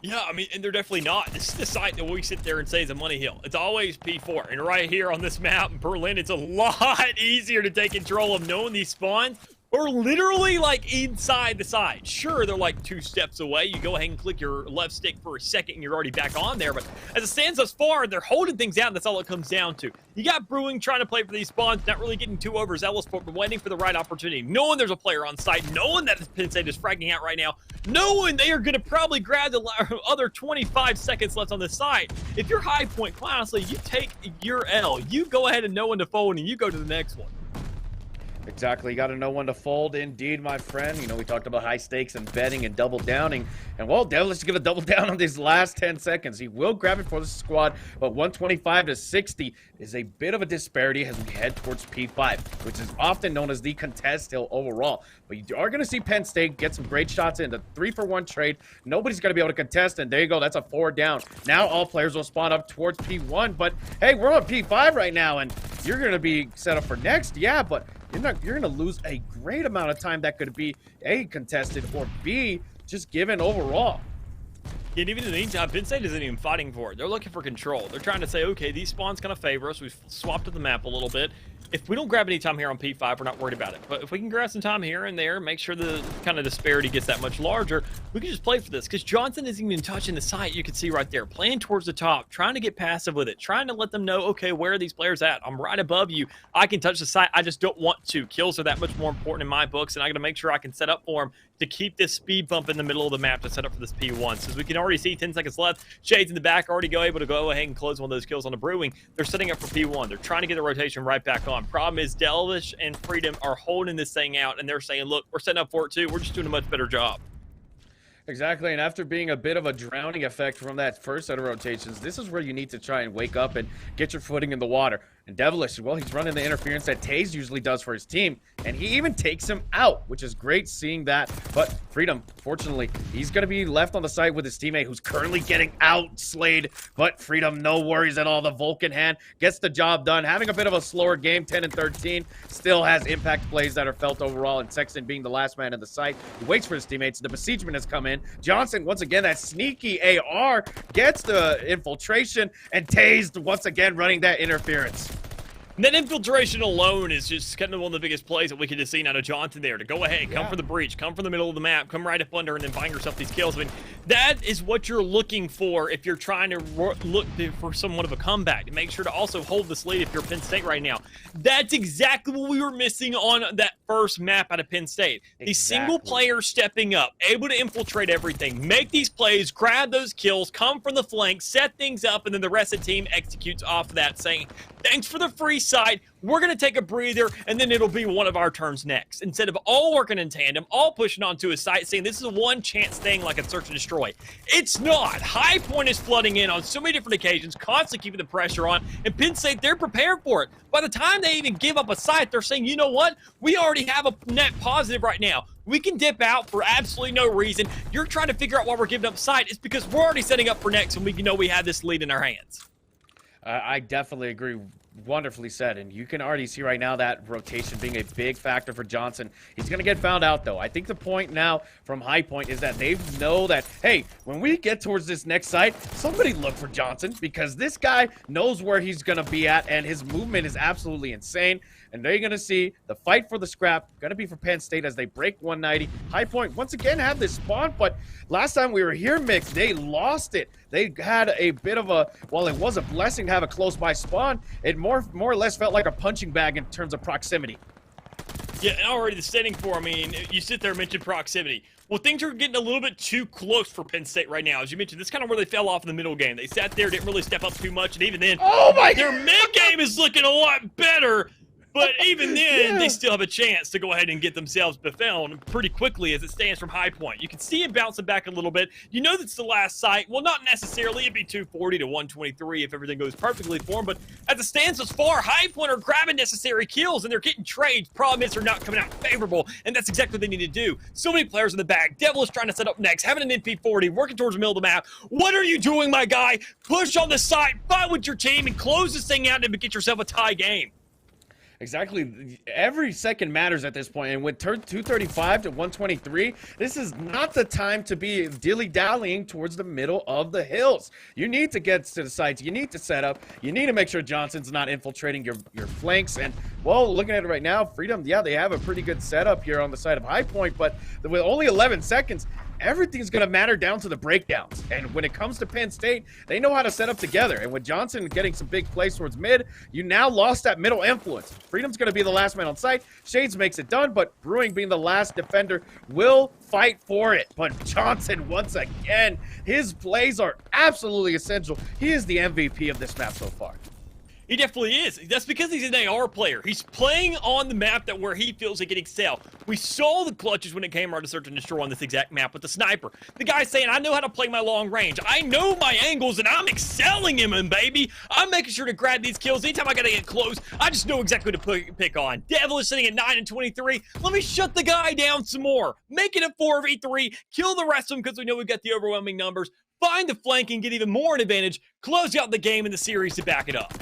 B: Yeah, I mean, and they're definitely not. This is the site that we sit there and say is a money hill. It's always P4. And right here on this map in Berlin, it's a lot easier to take control of knowing these spawns are literally like inside the site. Sure, they're like 2 steps away. You go ahead and click your left stick for a second and you're already back on there. But as it stands thus far, they're holding things out. That's all it comes down to. You got Brewing trying to play for these spawns, not really getting too overzealous, but waiting for the right opportunity. Knowing there's a player on site, knowing that Penn State is fragging out right now, knowing they are going to probably grab the other 25 seconds left on the site. If you're High Point, quite honestly, you take your L. You go ahead and know when to fold and you go to the next one.
A: Exactly. You got to know when to fold. Indeed, my friend. You know, we talked about high stakes and betting and double downing. And, well, Devilish is going to double down on these last 10 seconds. He will grab it for the squad, but 125 to 60 is a bit of a disparity as we head towards P5, which is often known as the contest hill overall. But you are going to see Penn State get some great shots in the 3-for-1 trade. Nobody's going to be able to contest, and there you go. That's a 4 down. Now all players will spawn up towards P1, but, hey, we're on P5 right now, and you're going to be set up for next. Yeah, but you're going to lose a great amount of time that could be A, contested, or B, just given overall.
B: And even in the meantime, Penn State isn't even fighting for it. They're looking for control. They're trying to say, okay, these spawns kind of favor us. We've swapped to the map a little bit. If we don't grab any time here on P5, we're not worried about it. But if we can grab some time here and there, make sure the kind of disparity gets that much larger, we can just play for this. Because Johnson isn't even touching the site, you can see right there. Playing towards the top, trying to get passive with it, trying to let them know, okay, where are these players at? I'm right above you. I can touch the site. I just don't want to. Kills are that much more important in my books, and I got to make sure I can set up for them to keep this speed bump in the middle of the map to set up for this P1. So as we can already see, 10 seconds left. Shades in the back already able to go ahead and close one of those kills on the Brewing. They're setting up for P1. They're trying to get the rotation right back on. Problem is, Delvish and Freedom are holding this thing out, and they're saying, look, we're setting up for it too. We're just doing a much better job.
A: Exactly, and after being a bit of a drowning effect from that first set of rotations, this is where you need to try and wake up and get your footing in the water. And Devilish, well, he's running the interference that Taze usually does for his team, and he even takes him out, which is great seeing that. But Freedom, fortunately, he's going to be left on the site with his teammate who's currently getting out-slayed. But Freedom, no worries at all. The Vulcan hand gets the job done. Having a bit of a slower game, 10 and 13, still has impact plays that are felt overall, and Sexton being the last man in the site. He waits for his teammates. The besiegement has come in. Johnson, once again, that sneaky AR gets the infiltration, and Tased once again running that interference.
B: And that infiltration alone is just kind of one of the biggest plays that we could have seen out of Johnson there. To go ahead, come for the breach, come from the middle of the map, come right up under, and then find yourself these kills. I mean, that is what you're looking for if you're trying to look for somewhat of a comeback. To make sure to also hold this lead if you're Penn State right now. That's exactly what we were missing on that first map out of Penn State. The single player stepping up, able to infiltrate everything, make these plays, grab those kills, come from the flank, set things up, and then the rest of the team executes off of that, saying, thanks for the free side. We're going to take a breather, and then it'll be one of our turns next. Instead of all working in tandem, all pushing onto a site, saying this is a one-chance thing like a search and destroy. It's not. High Point is flooding in on so many different occasions, constantly keeping the pressure on, and Penn State, they're prepared for it. By the time they even give up a site, they're saying, you know what? We already have a net positive right now. We can dip out for absolutely no reason. You're trying to figure out why we're giving up site. It's because we're already setting up for next, and we know we have this lead in our hands.
A: I definitely agree. Wonderfully said, and you can already see right now that rotation being a big factor for Johnson. He's going to get found out, though. I think the point now from High Point is that they know that, hey, when we get towards this next site, somebody look for Johnson, because this guy knows where he's going to be at, and his movement is absolutely insane. And they're going to see the fight for the scrap going to be for Penn State as they break 190. High Point once again have this spawn, but last time we were here, Mix, they lost it. They had a bit of a, while it was a blessing to have a close by spawn, it more or less felt like a punching bag in terms of proximity.
B: Yeah, and already the setting for, I mean, you sit there and mention proximity. Well, things are getting a little bit too close for Penn State right now. As you mentioned, this is kind of where they fell off in the middle game. They sat there, didn't really step up too much, and even then, their mid-game is looking a lot better. But even then, they still have a chance to go ahead and get themselves befelled pretty quickly as it stands from High Point. You can see it bouncing back a little bit. You know that's the last sight. Well, not necessarily. It'd be 240 to 123 if everything goes perfectly for them. But as it stands thus far, High Point are grabbing necessary kills, and they're getting trades. Problem is they're not coming out favorable, and that's exactly what they need to do. So many players in the back. Devil is trying to set up next, having an NP40, working towards the middle of the map. What are you doing, my guy? Push on the side, fight with your team, and close this thing out and get yourself a tie game.
A: Exactly. Every second matters at this point. And with 235 to 123, this is not the time to be dilly-dallying towards the middle of the hills. You need to get to the sides. You need to set up. You need to make sure Johnson's not infiltrating your flanks. And, well, looking at it right now, Freedom, yeah, they have a pretty good setup here on the side of High Point. But with only 11 seconds, everything's going to matter down to the breakdowns. And when it comes to Penn State, they know how to set up together. And with Johnson getting some big plays towards mid, you now lost that middle influence. Freedom's going to be the last man on site. Shades makes it done, but Brewing being the last defender will fight for it. But Johnson, once again, his plays are absolutely essential. He is the MVP of this map so far.
B: He definitely is. That's because he's an AR player. He's playing on the map that where he feels he can excel. We saw the clutches when it came around to search and destroy on this exact map with the sniper. The guy's saying, I know how to play my long range. I know my angles, and I'm excelling him, and baby. I'm making sure to grab these kills. Anytime I gotta get close, I just know exactly what to pick on. Devil is sitting at 9 and 23. Let me shut the guy down some more. Make it a 4v3. Kill the rest of them because we know we've got the overwhelming numbers. Find the flank and get even more an advantage. Close out the game in the series to back it up.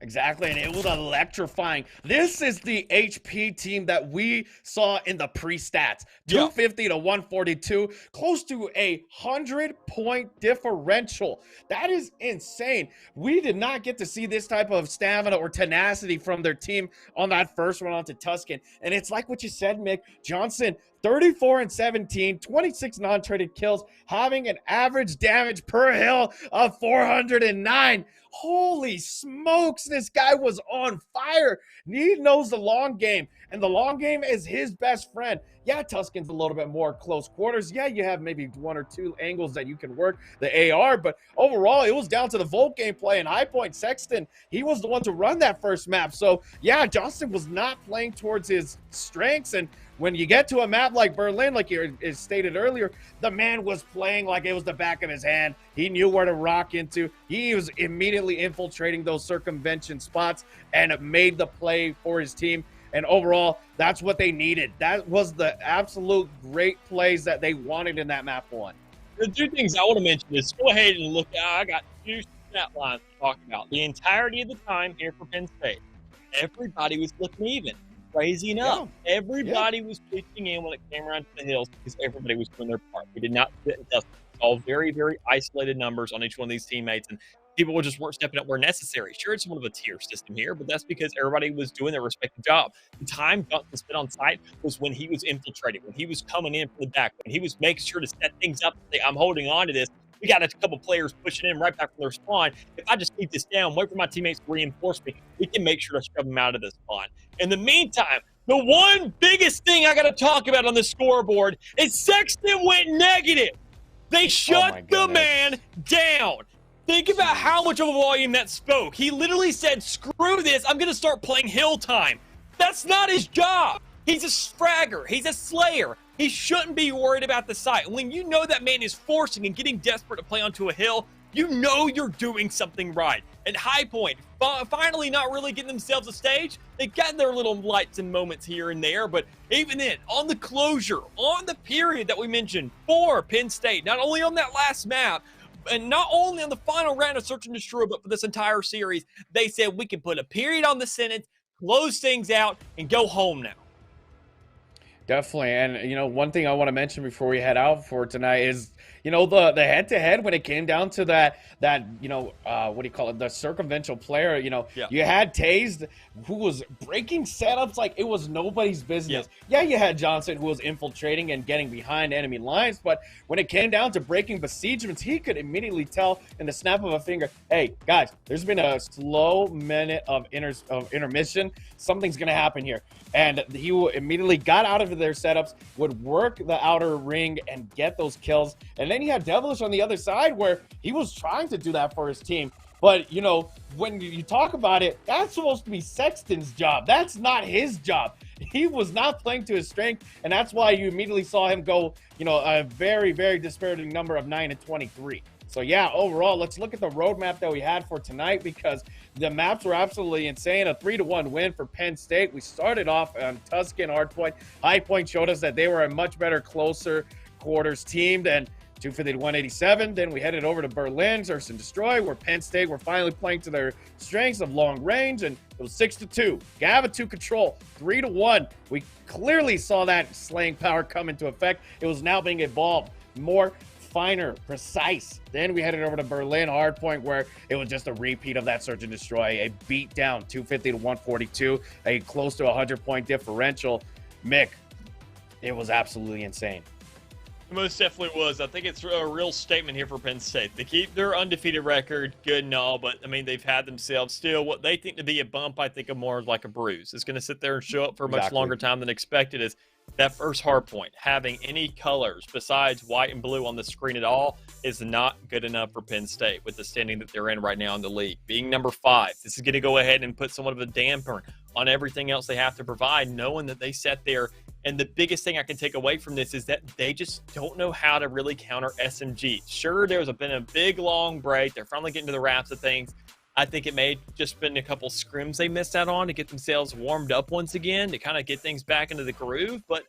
A: Exactly, and it was electrifying. This is the HP team that we saw in the pre-stats. 250 to 142, close to a 100-point differential. That is insane. We did not get to see this type of stamina or tenacity from their team on that first run onto Tuscan. And it's like what you said, Mick. Johnson, 34 and 17, 26 non-traded kills, having an average damage per hill of 409. Holy smokes, this guy was on fire. He knows the long game, and the long game is his best friend. Yeah, Tuscan's a little bit more close quarters. Yeah, you have maybe one or two angles that you can work the AR, but overall, it was down to the Volt gameplay, and High Point Sexton, he was the one to run that first map. So, yeah, Johnson was not playing towards his strengths, and when you get to a map like Berlin, like you stated earlier, the man was playing like it was the back of his hand. He knew where to rock into. He was immediately infiltrating those circumvention spots and made the play for his team. And overall, that's what they needed. That was the absolute great plays that they wanted in that map one.
B: The two things I want to mention is go ahead and look. I got two stat lines to talk about. The entirety of the time here for Penn State, everybody was looking even. Crazy enough, everybody was pitching in when it came around to the hills because everybody was doing their part. We did not sit and dust. All very, very isolated numbers on each one of these teammates, and people just weren't stepping up where necessary. Sure, it's one of a tier system here, but that's because everybody was doing their respective job. The time Johnson spent on site was when he was infiltrating, when he was coming in from the back, when he was making sure to set things up and say, I'm holding on to this. We got a couple players pushing in right back from their spawn. If I just keep this down, wait for my teammates to reinforce me, we can make sure to shove them out of this spawn. In the meantime, the one biggest thing I got to talk about on the scoreboard is Sexton went negative. They shut the man down. Think about how much of a volume that spoke. He literally said, screw this, I'm going to start playing hill time. That's not his job. He's a fragger. He's a slayer. He shouldn't be worried about the site. When you know that man is forcing and getting desperate to play onto a hill, you know you're doing something right. And High Point, finally not really getting themselves a stage. They got their little lights and moments here and there, but even then, on the closure, on the period that we mentioned for Penn State, not only on that last map, and not only on the final round of Search and Destroy, but for this entire series, they said we can put a period on the sentence, close things out, and go home now.
A: Definitely. And, you know, one thing I want to mention before we head out for tonight is, you know, the head-to-head when it came down to that you know, what do you call it, the circumventional player, you know, you had Taze who was breaking setups like it was nobody's business. Yeah, you had Johnson who was infiltrating and getting behind enemy lines, but when it came down to breaking besiegements, he could immediately tell in the snap of a finger, hey, guys, there's been a slow minute of intermission. Something's going to happen here. And he immediately got out of their setups, would work the outer ring and get those kills. And then you had Devilish on the other side where he was trying to do that for his team. But, you know, when you talk about it, that's supposed to be Sexton's job. That's not his job. He was not playing to his strength, and that's why you immediately saw him go, you know, a very, very disparaging number of 9 and 23. So, yeah, overall, let's look at the roadmap that we had for tonight because the maps were absolutely insane. A 3-1 win for Penn State. We started off on Tuscan, Hard Point. High Point showed us that they were a much better, closer quarters team than 250 to 187. Then we headed over to Berlin, search and destroy, where Penn State were finally playing to their strengths of long range, and it was 6-2. Gava to control, 3-1. We clearly saw that slaying power come into effect. It was now being evolved more, finer, precise. Then we headed over to Berlin hardpoint, where it was just a repeat of that search and destroy, a beat down, 250 to 142, a close to 100-point differential. Mick, it was absolutely insane.
B: It most definitely was. I think it's a real statement here for Penn State. They keep their undefeated record, good and all, but I mean, they've had themselves still what they think to be a bump. I think of more like a bruise. It's going to sit there and show up for a much longer time than expected. Is that first hard point, having any colors besides white and blue on the screen at all, is not good enough for Penn State with the standing that they're in right now in the league. Being number 5, this is going to go ahead and put somewhat of a damper on everything else they have to provide, knowing that they sat there. And the biggest thing I can take away from this is that they just don't know how to really counter SMG. Sure, there's been a big, long break. They're finally getting to the wraps of things. I think it may just been a couple scrims they missed out on to get themselves warmed up once again, to kind of get things back into the groove. But,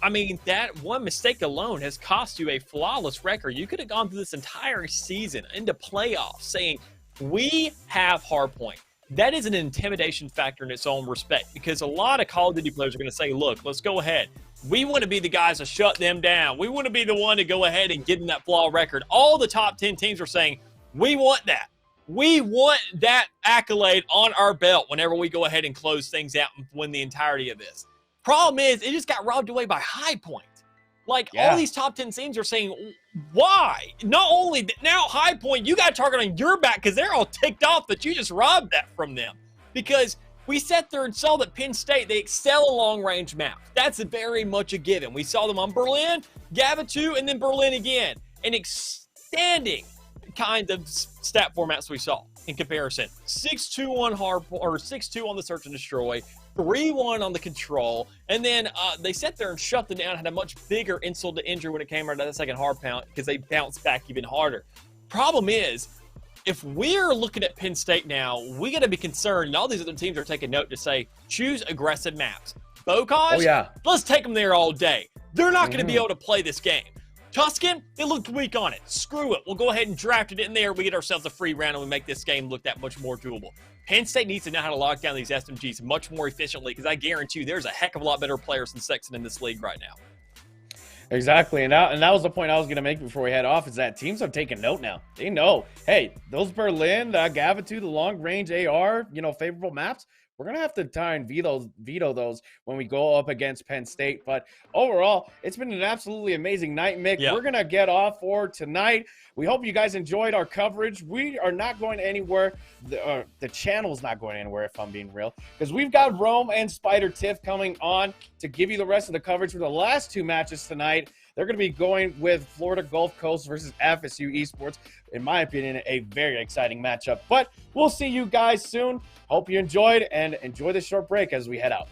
B: I mean, that one mistake alone has cost you a flawless record. You could have gone through this entire season into playoffs saying, we have hardpoint. That is an intimidation factor in its own respect, because a lot of Call of Duty players are going to say, look, let's go ahead. We want to be the guys to shut them down. We want to be the one to go ahead and get in that flaw record. All the top 10 teams are saying, we want that. We want that accolade on our belt whenever we go ahead and close things out and win the entirety of this. Problem is, it just got robbed away by High Point. Like, all these top 10 teams are saying, why? Not only now, High Point, you got a target on your back because they're all ticked off that you just robbed that from them. Because we sat there and saw that Penn State, they excel in long-range maps. That's very much a given. We saw them on Berlin, Gava 2, and then Berlin again. An outstanding kind of stat formats we saw in comparison. 6-2 on hard, or 6-2 on the search and destroy, 3-1 on the control, and then they sat there and shut them down, had a much bigger insult to injury when it came around to the second hard pound because they bounced back even harder. Problem is, if we're looking at Penn State now, we got to be concerned, and all these other teams are taking note to say, choose aggressive maps. Bocage, let's take them there all day. They're not going to be able to play this game. Tuscan, they looked weak on it. Screw it. We'll go ahead and draft it in there. We get ourselves a free round and we make this game look that much more doable. Penn State needs to know how to lock down these SMGs much more efficiently, because I guarantee you there's a heck of a lot better players than Sexton in this league right now.
A: Exactly, and that was the point I was going to make before we head off, is that teams have taken note now. They know, hey, those Berlin, Gava 2, the long-range AR, favorable maps, we're going to have to try and veto those when we go up against Penn State. But overall, it's been an absolutely amazing night, Mick. We're going to get off for tonight. We hope you guys enjoyed our coverage. We are not going anywhere. The channel's not going anywhere, if I'm being real, because we've got Rome and Spider Tiff coming on to give you the rest of the coverage for the last 2 matches tonight. They're going to be going with Florida Gulf Coast versus FSU Esports. In my opinion, a very exciting matchup. But we'll see you guys soon. Hope you enjoyed, and enjoy this short break as we head out.